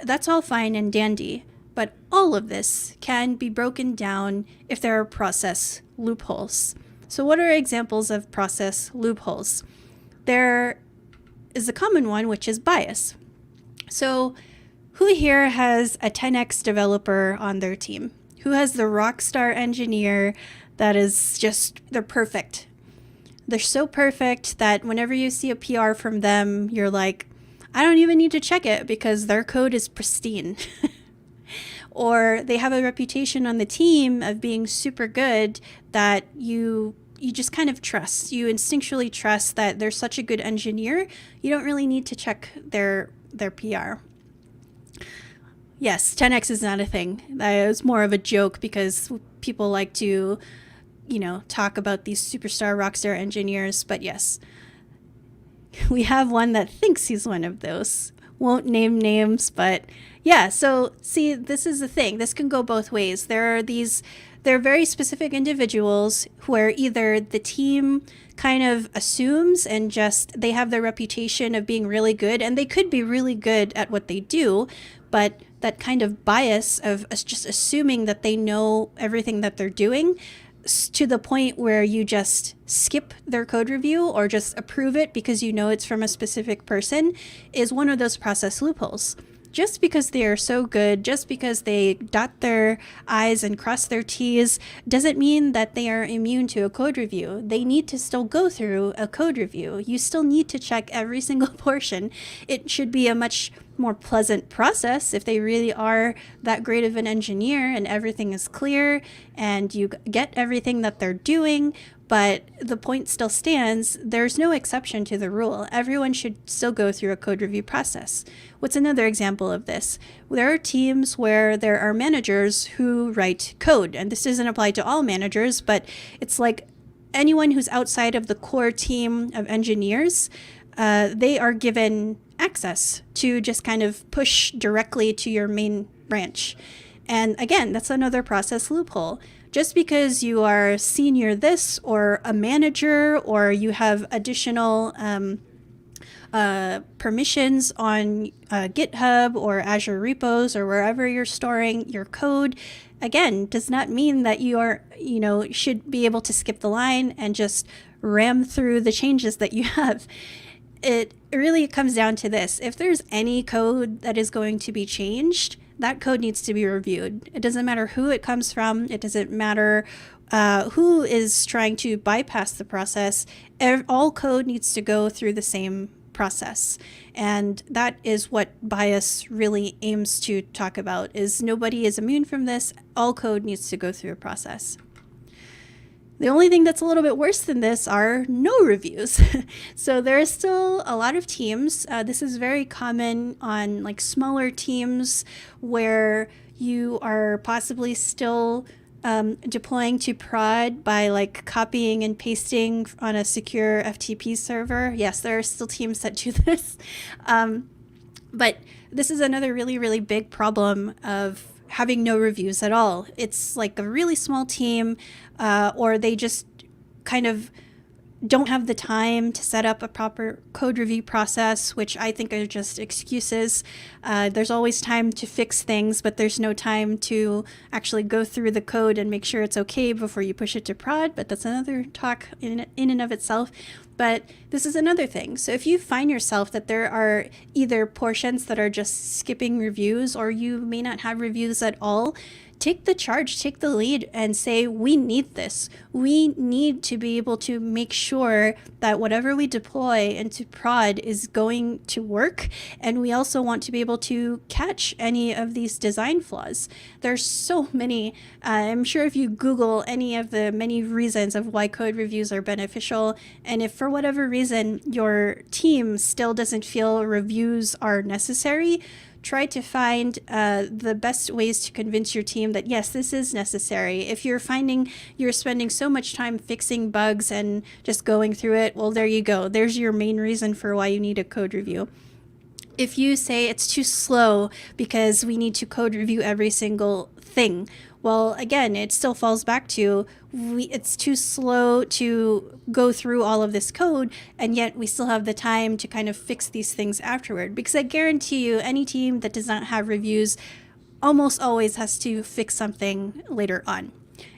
That's all fine and dandy. But all of this can be broken down if there are process loopholes. So what are examples of process loopholes? There is a common one, which is bias. So who here has a 10x developer on their team? Who has the rockstar engineer that is just, they're perfect. They're so perfect that whenever you see a PR from them, you're like, I don't even need to check it because their code is pristine. Or they have a reputation on the team of being super good that you just kind of trust. You instinctually trust that they're such a good engineer. You don't really need to check their PR. Yes, 10x is not a thing. That was more of a joke because people like to, talk about these superstar rockstar engineers. But yes, we have one that thinks he's one of those. Won't name names, but yeah. So see, this is the thing. This can go both ways. They're very specific individuals where either the team kind of assumes and just they have their reputation of being really good, and they could be really good at what they do, but that kind of bias of us just assuming that they know everything that they're doing to the point where you just skip their code review or just approve it because you know it's from a specific person is one of those process loopholes. Just because they are so good, just because they dot their I's and cross their T's, doesn't mean that they are immune to a code review. They need to still go through a code review. You still need to check every single portion. It should be a much more pleasant process if they really are that great of an engineer and everything is clear and you get everything that they're doing. But the point still stands, there's no exception to the rule. Everyone should still go through a code review process. What's another example of this? There are teams where there are managers who write code, and this doesn't apply to all managers, but it's like anyone who's outside of the core team of engineers, they are given access to just kind of push directly to your main branch. And again, that's another process loophole. Just because you are senior this or a manager or you have additional permissions on GitHub or Azure repos or wherever you're storing your code, again, does not mean that you are, should be able to skip the line and just ram through the changes that you have. It really comes down to this. If there's any code that is going to be changed, that code needs to be reviewed. It doesn't matter who it comes from. It doesn't matter who is trying to bypass the process. All code needs to go through the same process. And that is what bias really aims to talk about, is nobody is immune from this. All code needs to go through a process. The only thing that's a little bit worse than this are no reviews. So there are still a lot of teams. This is very common on like smaller teams where you are possibly still deploying to prod by like copying and pasting on a secure FTP server. Yes, there are still teams that do this. But this is another really, really big problem of having no reviews at all. It's like a really small team, or they just kind of don't have the time to set up a proper code review process, which I think are just excuses. There's always time to fix things, but there's no time to actually go through the code and make sure it's okay before you push it to prod. But that's another talk in and of itself. But this is another thing. So if you find yourself that there are either portions that are just skipping reviews, or you may not have reviews at all, take the charge, take the lead, and say, we need this. We need to be able to make sure that whatever we deploy into prod is going to work. And we also want to be able to catch any of these design flaws. There's so many. I'm sure if you Google any of the many reasons of why code reviews are beneficial, and if for whatever reason your team still doesn't feel reviews are necessary, try to find the best ways to convince your team that, yes, this is necessary. If you're finding you're spending so much time fixing bugs and just going through it, well, there you go. There's your main reason for why you need a code review. If you say it's too slow because we need to code review every single thing, well, again, it still falls back to it's too slow to go through all of this code, and yet we still have the time to kind of fix these things afterward. Because I guarantee you, any team that does not have reviews almost always has to fix something later on.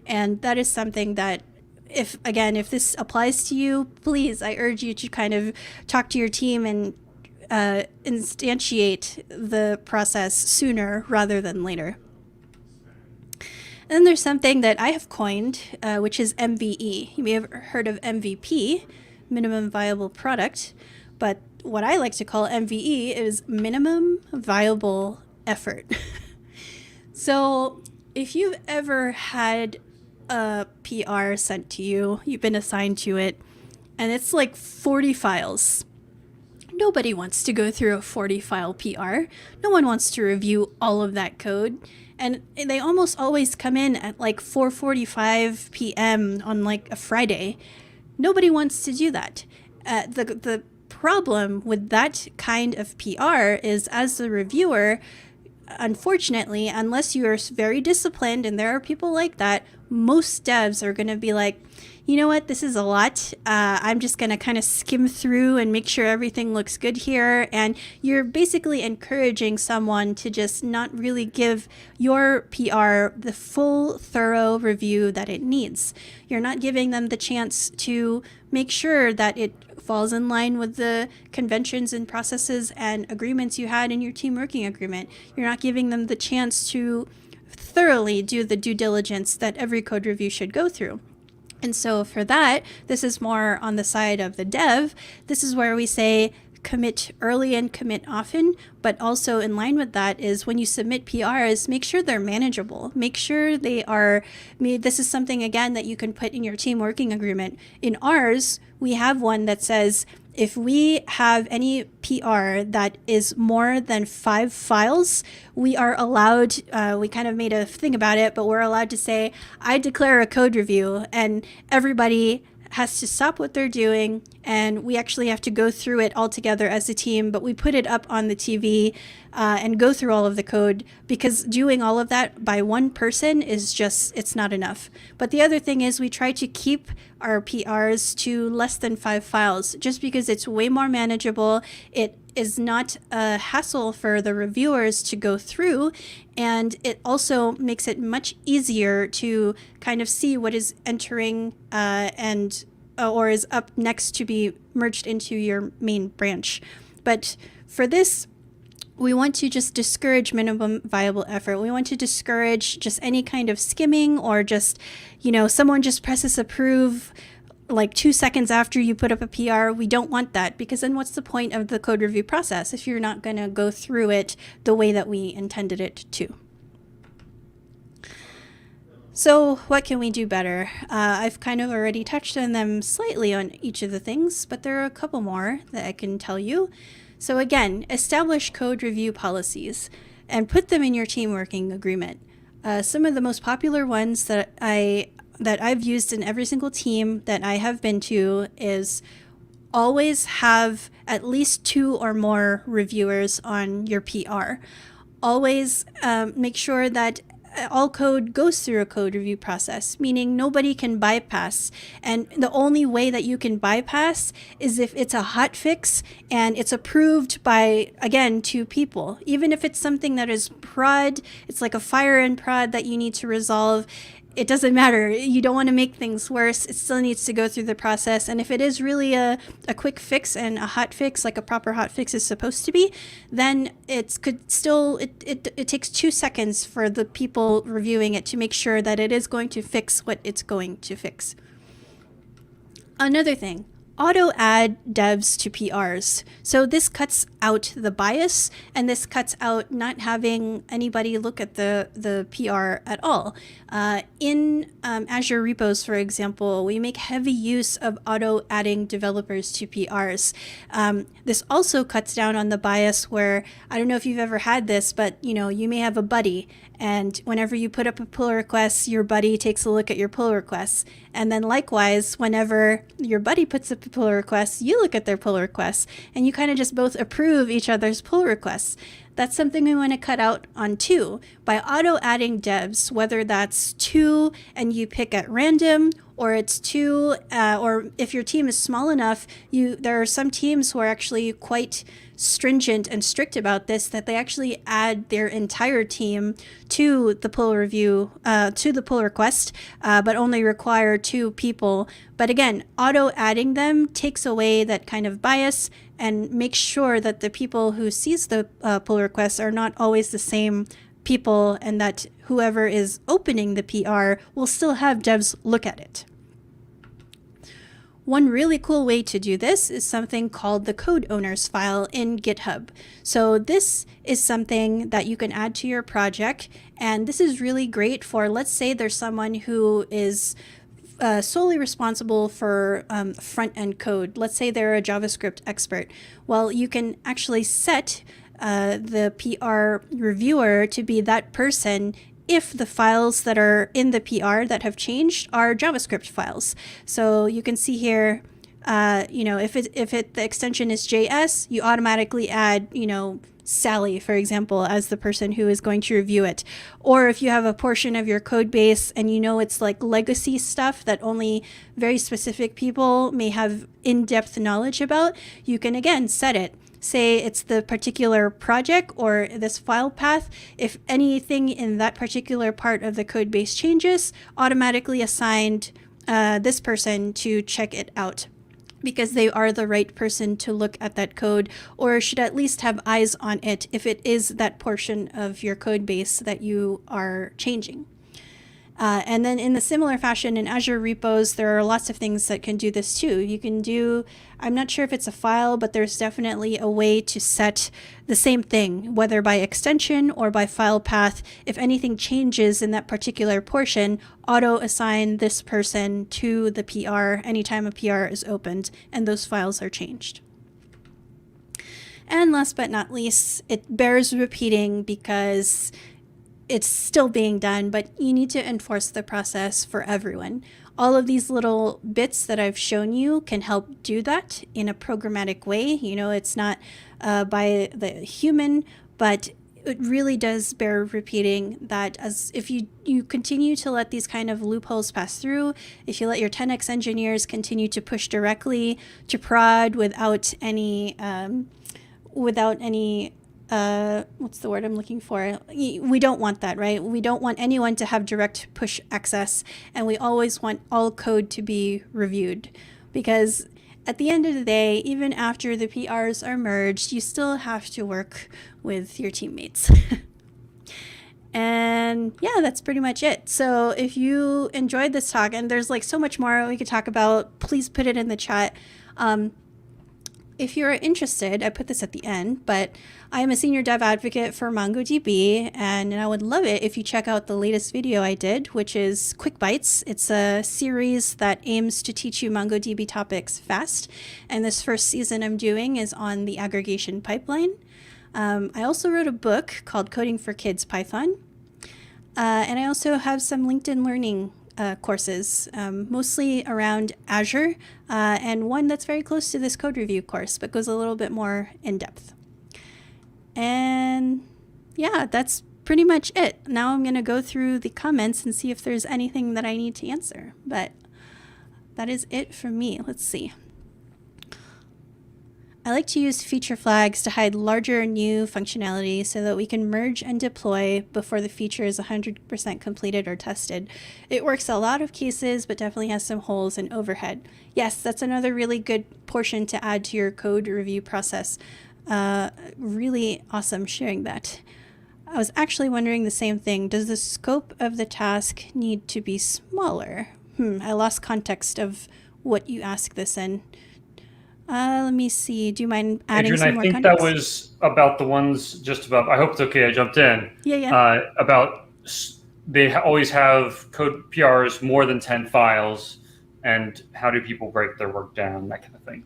And that is something that, if this applies to you, please, I urge you to kind of talk to your team and instantiate the process sooner rather than later. And then there's something that I have coined, which is MVE. You may have heard of MVP, minimum viable product, but what I like to call MVE is minimum viable effort. So if you've ever had a PR sent to you, you've been assigned to it, and it's like 40 files. Nobody wants to go through a 40 file PR. No one wants to review all of that code. And they almost always come in at like 4:45 p.m. on like a Friday. Nobody wants to do that. The problem with that kind of PR is, as the reviewer, unfortunately, unless you are very disciplined, and there are people like that, most devs are going to be like, you know what, this is a lot. I'm just going to kind of skim through and make sure everything looks good here. And you're basically encouraging someone to just not really give your PR the full, thorough review that it needs. You're not giving them the chance to make sure that it falls in line with the conventions and processes and agreements you had in your team working agreement. You're not giving them the chance to thoroughly do the due diligence that every code review should go through. And so for that, this is more on the side of the dev. This is where we say, commit early and commit often, but also in line with that is when you submit PRs, make sure they're manageable. Make sure they are, this is something, again, that you can put in your team working agreement. In ours, we have one that says, if we have any PR that is more than 5 files, we are allowed, we kind of made a thing about it, but we're allowed to say, I declare a code review, and everybody has to stop what they're doing, and we actually have to go through it all together as a team, but we put it up on the TV and go through all of the code, because doing all of that by one person is just, it's not enough. But the other thing is we try to keep our PRs to less than 5 files, just because it's way more manageable. It is not a hassle for the reviewers to go through, and it also makes it much easier to kind of see what is entering or is up next to be merged into your main branch. But for this, we want to just discourage minimum viable effort. We want to discourage just any kind of skimming, or just, someone just presses approve like 2 seconds after you put up a PR. We don't want that, because then what's the point of the code review process if you're not going to go through it the way that we intended it to? So what can we do better? I've kind of already touched on them slightly on each of the things, but there are a couple more that I can tell you. So again, establish code review policies and put them in your team working agreement. Some of the most popular ones that I've used in every single team that I have been to is always have at least 2 or more reviewers on your PR. Always make sure that all code goes through a code review process, meaning nobody can bypass. And the only way that you can bypass is if it's a hot fix and it's approved by, again, 2 people. Even if it's something that is prod, it's like a fire in prod that you need to resolve, it doesn't matter. You don't want to make things worse. It still needs to go through the process. And if it is really a quick fix and a hot fix, like a proper hot fix is supposed to be, then it takes 2 seconds for the people reviewing it to make sure that it is going to fix what it's going to fix. Another thing, auto add devs to PRs. So this cuts out the bias, and this cuts out not having anybody look at the PR at all. In Azure repos, for example, we make heavy use of auto adding developers to PRs. This also cuts down on the bias where, I don't know if you've ever had this, but you may have a buddy, and whenever you put up a pull request, your buddy takes a look at your pull requests. And then likewise, whenever your buddy puts up a pull request, you look at their pull requests, and you kind of just both approve each other's pull requests. That's something we want to cut out on too. By auto-adding devs, whether that's 2 and you pick at random, or it's 2, or if your team is small enough, there are some teams who are actually quite stringent and strict about this, that they actually add their entire team to the pull review, to the pull request, but only require 2 people. But again, auto-adding them takes away that kind of bias and makes sure that the people who sees the pull requests are not always the same people, and that whoever is opening the PR will still have devs look at it. One really cool way to do this is something called the code owners file in GitHub. So this is something that you can add to your project, and this is really great for, let's say there's someone who is solely responsible for front-end code. Let's say they're a JavaScript expert. Well, you can actually set the PR reviewer to be that person if the files that are in the PR that have changed are JavaScript files. So you can see here, if the extension is JS, you automatically add, Sally, for example, as the person who is going to review it. Or if you have a portion of your code base and it's like legacy stuff that only very specific people may have in-depth knowledge about, you can again set it. Say it's the particular project or this file path. If anything in that particular part of the code base changes, automatically assigned this person to check it out, because they are the right person to look at that code, or should at least have eyes on it if it is that portion of your code base that you are changing. And then in the similar fashion in Azure repos, there are lots of things that can do this too. You can do, I'm not sure if it's a file, but there's definitely a way to set the same thing, whether by extension or by file path. If anything changes in that particular portion, auto assign this person to the PR anytime a PR is opened and those files are changed. And last but not least, it bears repeating because it's still being done, but you need to enforce the process for everyone. All of these little bits that I've shown you can help do that in a programmatic way. You know, it's not by the human, but it really does bear repeating that as if you continue to let these kind of loopholes pass through, if you let your 10x engineers continue to push directly to prod without any what's the word I'm looking for? We don't want that, right? We don't want anyone to have direct push access, and we always want all code to be reviewed, because at the end of the day, even after the PRs are merged, you still have to work with your teammates. And yeah, that's pretty much it. So if you enjoyed this talk, and there's like so much more we could talk about, please put it in the chat. If you're interested, I put this at the end, but I am a senior dev advocate for MongoDB, and I would love it if you check out the latest video I did, which is Quick Bites. It's a series that aims to teach you MongoDB topics fast, and this first season I'm doing is on the aggregation pipeline. I also wrote a book called Coding for Kids Python, and I also have some LinkedIn Learning courses, mostly around Azure, and one that's very close to this code review course, but goes a little bit more in depth. And yeah, that's pretty much it. Now I'm going to go through the comments and see if there's anything that I need to answer, but that is it from me. Let's see. I like to use feature flags to hide larger new functionality so that we can merge and deploy before the feature is 100% completed or tested. It works a lot of cases, but definitely has some holes and overhead. Yes, that's another really good portion to add to your code review process. Really awesome sharing that. I was actually wondering the same thing. Does the scope of the task need to be smaller? I lost context of what you asked this in. Let me see. Do you mind adding Adrienne, some more context? That was about the ones just about, I hope it's okay, I jumped in. Yeah. About they always have code PRs more than 10 files, and how do people break their work down, that kind of thing.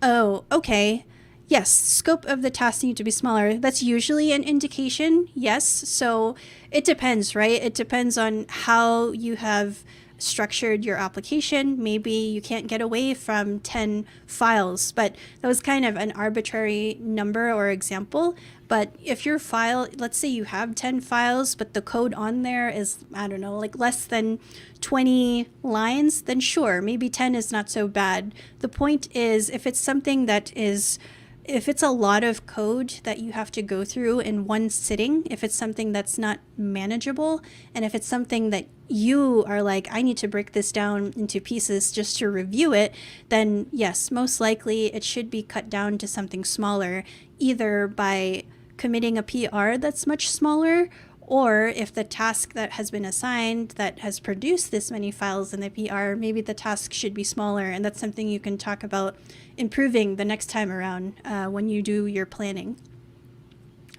Oh, okay. Yes, scope of the task need to be smaller. That's usually an indication, yes. So it depends, right? It depends on how you have structured your application. Maybe you can't get away from 10 files, but that was kind of an arbitrary number or example. But if your file, let's say you have 10 files, but the code on there is, I don't know, like less than 20 lines, then sure, maybe 10 is not so bad. The point is, if it's something that is, if it's a lot of code that you have to go through in one sitting, if it's something that's not manageable, and if it's something that you are like, I need to break this down into pieces just to review it, then yes, most likely it should be cut down to something smaller, either by committing a PR that's much smaller, or if the task that has been assigned that has produced this many files in the PR, maybe the task should be smaller, and that's something you can talk about improving the next time around when you do your planning.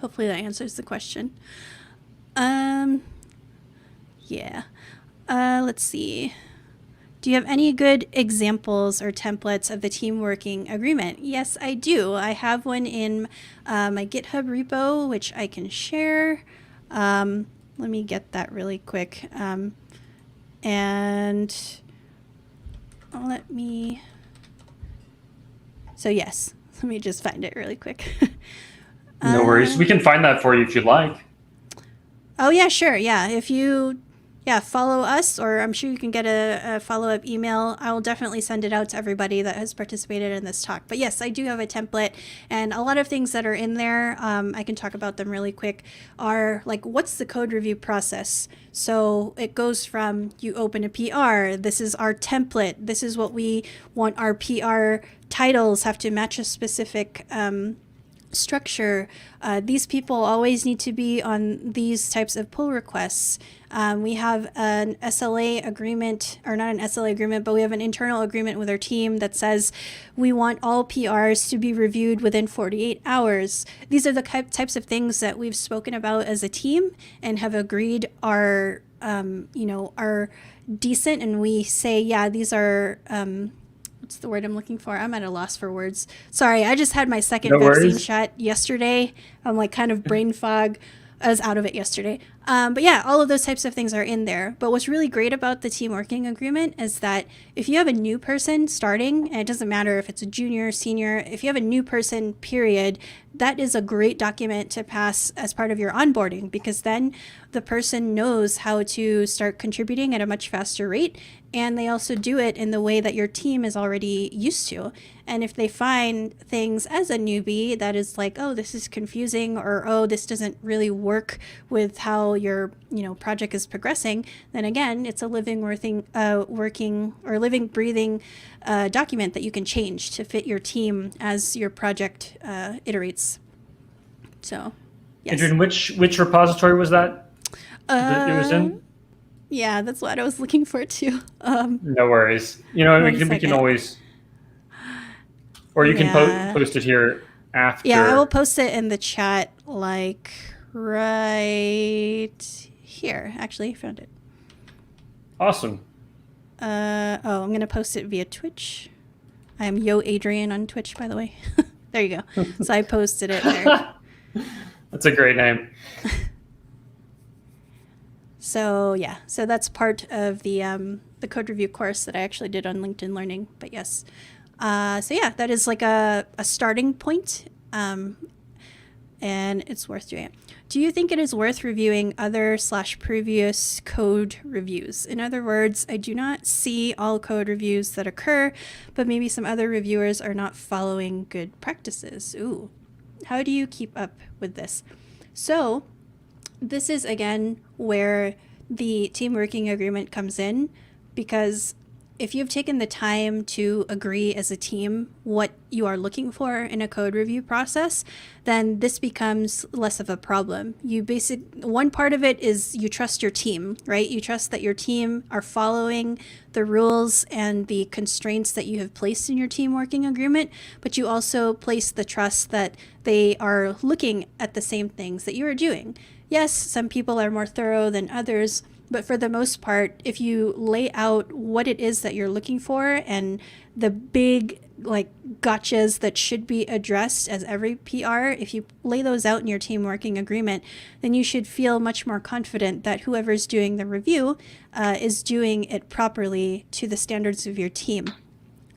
Hopefully that answers the question. Yeah. Let's see. Do you have any good examples or templates of the team working agreement? Yes, I do. I have one in my GitHub repo, which I can share. Let me get that really quick. And let me... So yes, let me just find it really quick. No worries. We can find that for you if you'd like. Oh yeah, sure. Yeah, if you follow us, or I'm sure you can get a follow-up email. I will definitely send it out to everybody that has participated in this talk. But yes, I do have a template, and a lot of things that are in there, I can talk about them really quick, are like, what's the code review process? So it goes from, you open a PR, this is our template, this is what we want our PR titles have to match a specific structure. These people always need to be on these types of pull requests. We have an SLA agreement, or not an SLA agreement, but we have an internal agreement with our team that says we want all PRs to be reviewed within 48 hours. These are the types of things that we've spoken about as a team and have agreed are, are decent. And we say, yeah, these are, what's the word I'm looking for? I'm at a loss for words. Sorry, I just had my second vaccine shot yesterday. I'm like kind of brain fog. I was out of it yesterday. But yeah, all of those types of things are in there. But what's really great about the team working agreement is that if you have a new person starting, and it doesn't matter if it's a junior, senior, if you have a new person, period, that is a great document to pass as part of your onboarding, because then the person knows how to start contributing at a much faster rate. And they also do it in the way that your team is already used to. And if they find things as a newbie that is like, oh, this is confusing, or oh, this doesn't really work with how your project is progressing, then again, it's a living, breathing document that you can change to fit your team as your project iterates. So, yes. Adrienne, which repository was that? It was in? Yeah, that's what I was looking for too. No worries. We can always, or you can post it here after. Yeah, I will post it in the chat, like right here. Actually, found it. Awesome. I'm gonna post it via Twitch. I am Adrienne on Twitch, by the way. There you go. So I posted it there. That's a great name. So yeah, so that's part of the code review course that I actually did on LinkedIn Learning. But yes, so yeah, that is like a starting point, and it's worth doing it. Do you think it is worth reviewing other/previous code reviews? In other words, I do not see all code reviews that occur, but maybe some other reviewers are not following good practices. Ooh, how do you keep up with this? So this is, again, where the team working agreement comes in, because if you've taken the time to agree as a team what you are looking for in a code review process, then this becomes less of a problem. One part of it is you trust your team, right? You trust that your team are following the rules and the constraints that you have placed in your team working agreement, but you also place the trust that they are looking at the same things that you are doing. Yes, some people are more thorough than others, but for the most part, if you lay out what it is that you're looking for and the big gotchas that should be addressed as every PR, if you lay those out in your team working agreement, then you should feel much more confident that whoever's doing the review is doing it properly to the standards of your team.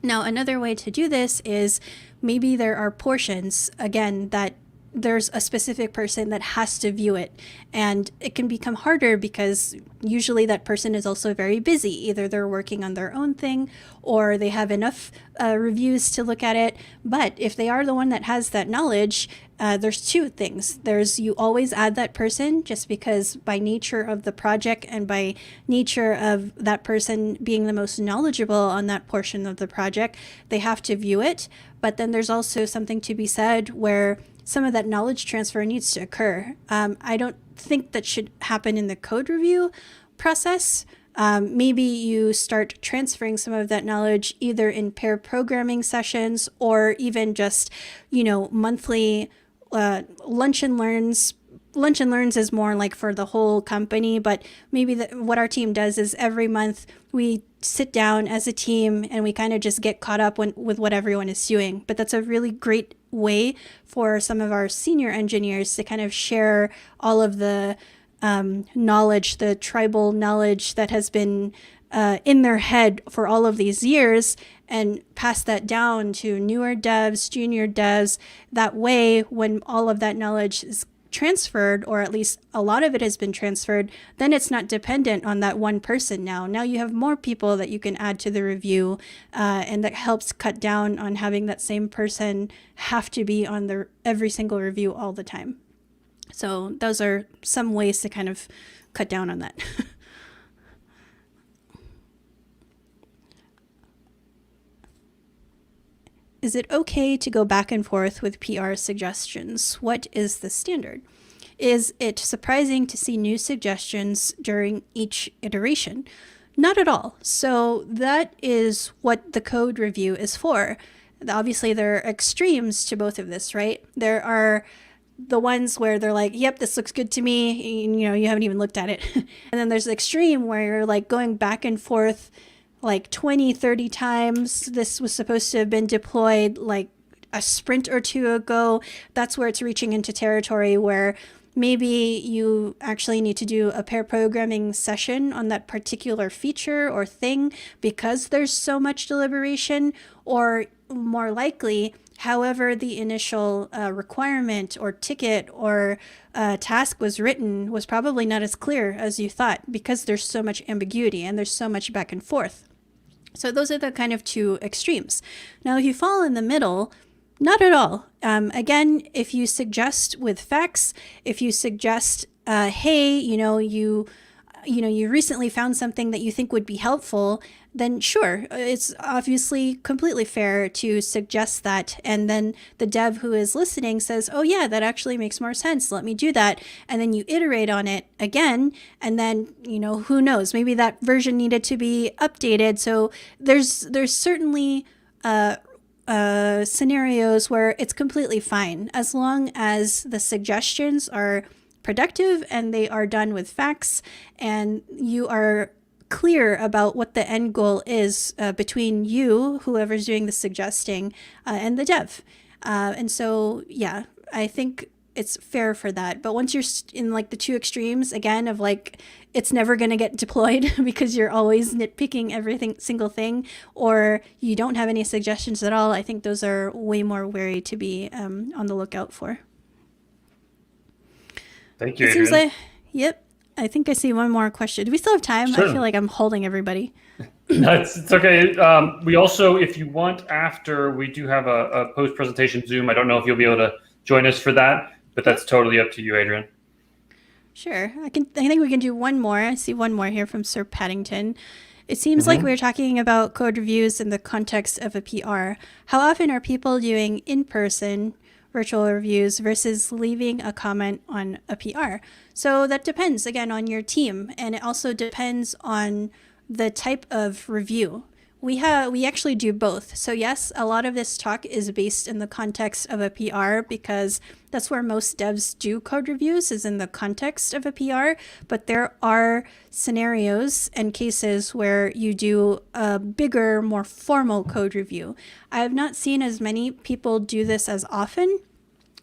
Now, another way to do this is maybe there are portions, again, that there's a specific person that has to view it, and it can become harder because usually that person is also very busy. Either they're working on their own thing or they have enough reviews to look at it. But if they are the one that has that knowledge, there's two things. You always add that person, just because by nature of the project and by nature of that person being the most knowledgeable on that portion of the project, they have to view it. But then there's also something to be said where some of that knowledge transfer needs to occur. I don't think that should happen in the code review process. Maybe you start transferring some of that knowledge either in pair programming sessions or even just, monthly lunch and learns. Lunch and learns is more like for the whole company, but maybe what our team does is every month we sit down as a team and we kind of just get caught up with what everyone is doing. But that's a really great way for some of our senior engineers to kind of share all of the knowledge, the tribal knowledge that has been in their head for all of these years, and pass that down to newer devs, junior devs. That way, when all of that knowledge is transferred, or at least a lot of it has been transferred, then it's not dependent on that one person now. Now you have more people that you can add to the review, and that helps cut down on having that same person have to be on every single review all the time. So those are some ways to kind of cut down on that. is it okay to go back and forth with PR suggestions? What is the standard? Is it surprising to see new suggestions during each iteration? Not at all. So that is what the code review is for. Obviously, there are extremes to both of this, right? There are the ones where they're like, yep, this looks good to me. You know, you haven't even looked at it. And then there's the extreme where you're like going back and forth like 20, 30 times. This was supposed to have been deployed like a sprint or two ago. That's where it's reaching into territory where maybe you actually need to do a pair programming session on that particular feature or thing because there's so much deliberation, or more likely, however the initial requirement or ticket or task was written was probably not as clear as you thought because there's so much ambiguity and there's so much back and forth. So those are the kind of two extremes. Now, if you fall in the middle, not at all. Again, if you suggest with facts, if you suggest, hey, you recently found something that you think would be helpful, then sure, it's obviously completely fair to suggest that. And then the dev who is listening says, oh yeah, that actually makes more sense. Let me do that. And then you iterate on it again. And then, who knows, maybe that version needed to be updated. So there's certainly, scenarios where it's completely fine as long as the suggestions are productive and they are done with facts and you are clear about what the end goal is between you, whoever's doing the suggesting, and the dev. And so, yeah, I think it's fair for that. But once you're in like the two extremes again of like it's never going to get deployed because you're always nitpicking everything single thing, or you don't have any suggestions at all, I think those are way more wary to be on the lookout for. Thank you, It seems Adrienne. like, yep. I think I see one more question. Do we still have time? Sure. I feel like I'm holding everybody. No, it's okay. We also, if you want, after we do have a post-presentation Zoom. I don't know if you'll be able to join us for that, but that's totally up to you, Adrienne. Sure. I think we can do one more. I see one more here from Sir Paddington. It seems like we're talking about code reviews in the context of a PR. How often are people doing in-person virtual reviews versus leaving a comment on a PR? So that depends, again, on your team. And it also depends on the type of review. We actually do both. So yes, a lot of this talk is based in the context of a PR because that's where most devs do code reviews, is in the context of a PR. But there are scenarios and cases where you do a bigger, more formal code review. I have not seen as many people do this as often,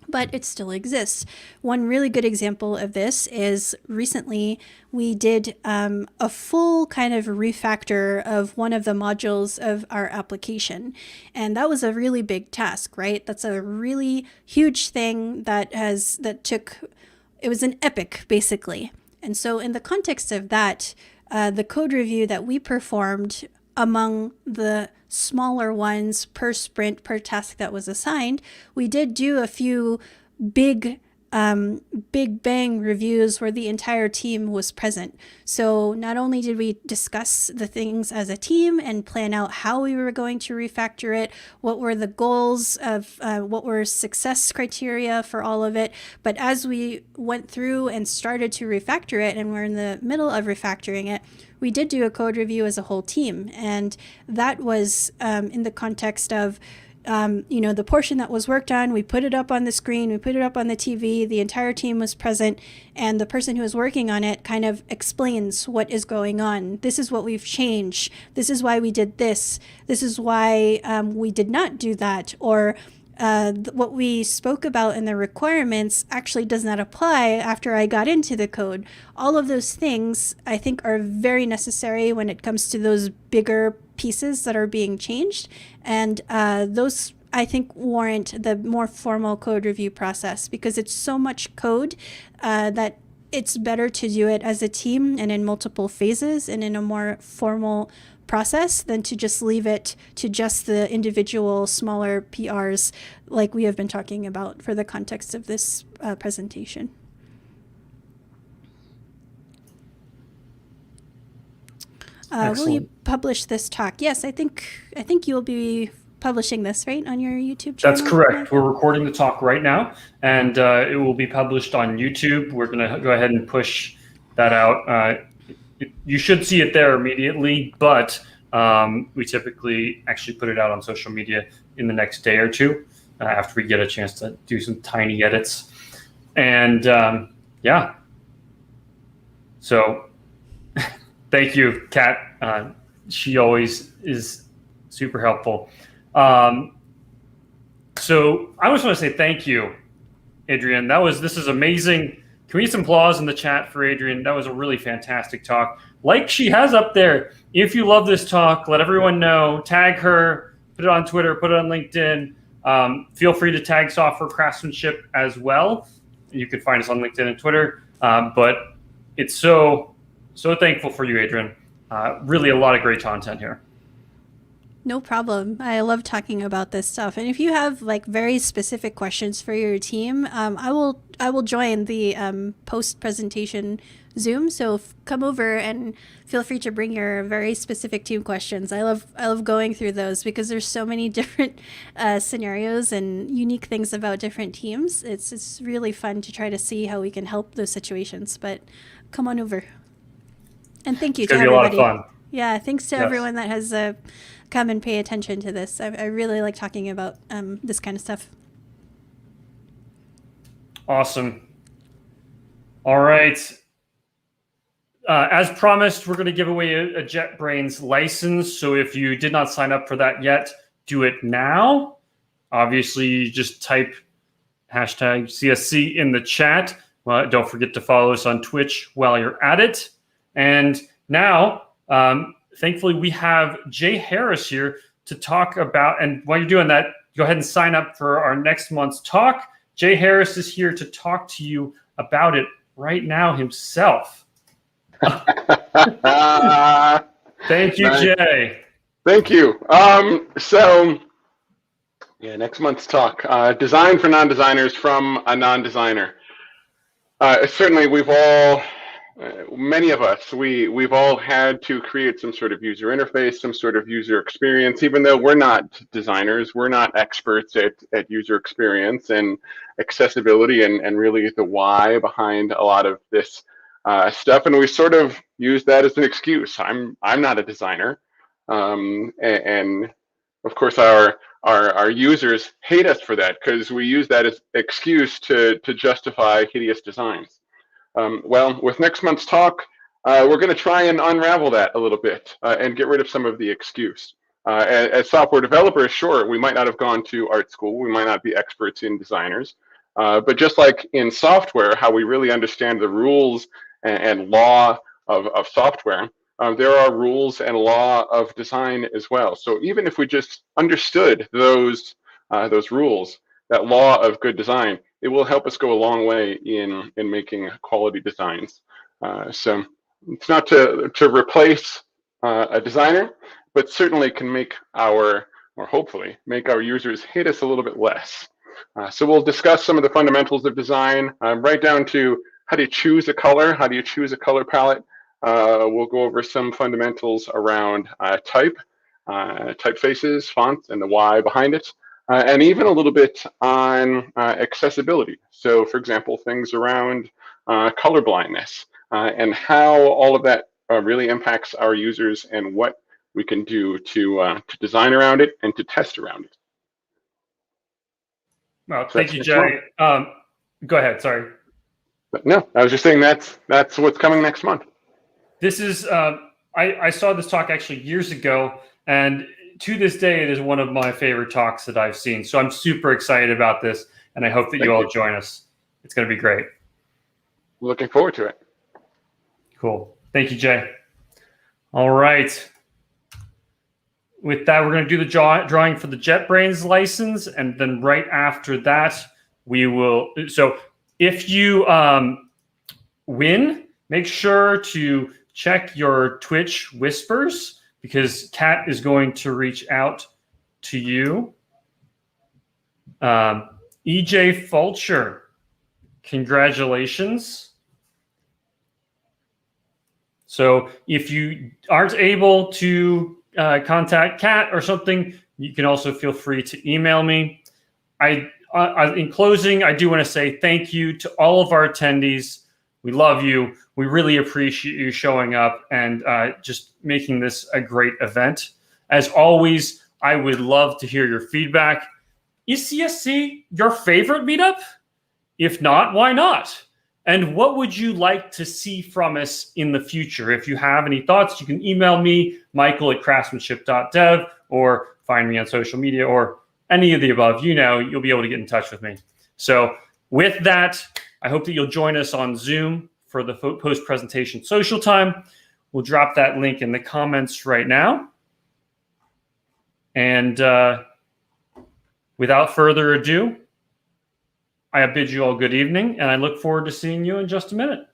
but it still exists. One really good example of this is recently we did a full kind of refactor of one of the modules of our application. And that was a really big task, right? That's a really huge thing it was an epic, basically. And so in the context of that, the code review that we performed among the smaller ones per sprint, per task that was assigned, we did do a few big bang reviews where the entire team was present. So not only did we discuss the things as a team and plan out how we were going to refactor it, what were the goals of what were success criteria for all of it, but as we went through and started to refactor it and we're in the middle of refactoring it, we did do a code review as a whole team. And that was in the context of the portion that was worked on, we put it up on the screen, we put it up on the TV, the entire team was present, and the person who was working on it kind of explains what is going on. This is what we've changed. This is why we did this. This is why we did not do that. Or what we spoke about in the requirements actually does not apply after I got into the code. All of those things I think are very necessary when it comes to those bigger pieces that are being changed. And those, I think, warrant the more formal code review process because it's so much code that it's better to do it as a team and in multiple phases and in a more formal process than to just leave it to just the individual smaller PRs like we have been talking about for the context of this presentation. Will you publish this talk? Yes, I think you'll be publishing this, right, on your YouTube channel? That's correct. We're recording the talk right now, and it will be published on YouTube. We're going to go ahead and push that out. You should see it there immediately, but we typically actually put it out on social media in the next day or two after we get a chance to do some tiny edits. And yeah, so thank you, Kat. She always is super helpful. So I just want to say thank you, Adrienne. This is amazing. Can we get some applause in the chat for Adrienne? That was a really fantastic talk. Like she has up there, if you love this talk, let everyone know, tag her, put it on Twitter, put it on LinkedIn. Feel free to tag Software Craftsmanship as well. You can find us on LinkedIn and Twitter. But it's so thankful for you, Adrienne. Really a lot of great content here. No problem. I love talking about this stuff. And if you have like very specific questions for your team, I will join the post-presentation Zoom. So come over and feel free to bring your very specific team questions. I love going through those because there's so many different scenarios and unique things about different teams. It's really fun to try to see how we can help those situations. But come on over. And thank you to everybody. It's gonna be a lot of fun. Yeah, thanks to everyone that has come and pay attention to this. I really like talking about this kind of stuff. Awesome. All right. As promised, we're going to give away a JetBrains license. So if you did not sign up for that yet, do it now. Obviously, you just type hashtag CSC in the chat. Don't forget to follow us on Twitch while you're at it. And now, thankfully, we have Jay Harris here to talk about, and while you're doing that, go ahead and sign up for our next month's talk. Jay Harris is here to talk to you about it right now himself. Thank you, Nice. Jay. Thank you. Next month's talk, design for non-designers from a non-designer. Certainly, many of us, we've all had to create some sort of user interface, some sort of user experience, even though we're not designers, we're not experts at user experience and accessibility and really the why behind a lot of this stuff. And we sort of use that as an excuse. I'm not a designer. And of course, our users hate us for that because we use that as excuse to justify hideous designs. Well, with next month's talk, we're going to try and unravel that a little bit and get rid of some of the excuse. As software developers, sure, we might not have gone to art school. We might not be experts in designers. But just like in software, how we really understand the rules and law of software, there are rules and law of design as well. So even if we just understood those rules, that law of good design, it will help us go a long way in making quality designs. So it's not to replace a designer, but certainly can make or hopefully make our users hate us a little bit less. So we'll discuss some of the fundamentals of design, right down to how do you choose a color, how do you choose a color palette. We'll go over some fundamentals around typefaces, fonts, and the why behind it. And even a little bit on accessibility. So for example, things around color blindness and how all of that really impacts our users and what we can do to design around it and to test around it. Well, thank you, Jay. Go ahead, sorry. But no, I was just saying that's what's coming next month. This is, I saw this talk actually years ago, and to this day, it is one of my favorite talks that I've seen. So I'm super excited about this, and I hope that you all join us. It's going to be great. Looking forward to it. Cool. Thank you, Jay. All right. With that, we're going to do the drawing for the JetBrains license, and then right after that, we will. So if you win, make sure to check your Twitch whispers, because Kat is going to reach out to you. EJ Fulcher, congratulations. So if you aren't able to contact Kat or something, You can also feel free to email me. In closing, I do want to say thank you to all of our attendees. We love you. We really appreciate you showing up and just making this a great event. As always, I would love to hear your feedback. Is CSC your favorite meetup? If not, why not? And what would you like to see from us in the future? If you have any thoughts, you can email me, michael@craftsmanship.dev, or find me on social media, or any of the above. You'll be able to get in touch with me. So with that, I hope that you'll join us on Zoom for the post-presentation social time. We'll drop that link in the comments right now. And without further ado, I bid you all good evening, and I look forward to seeing you in just a minute.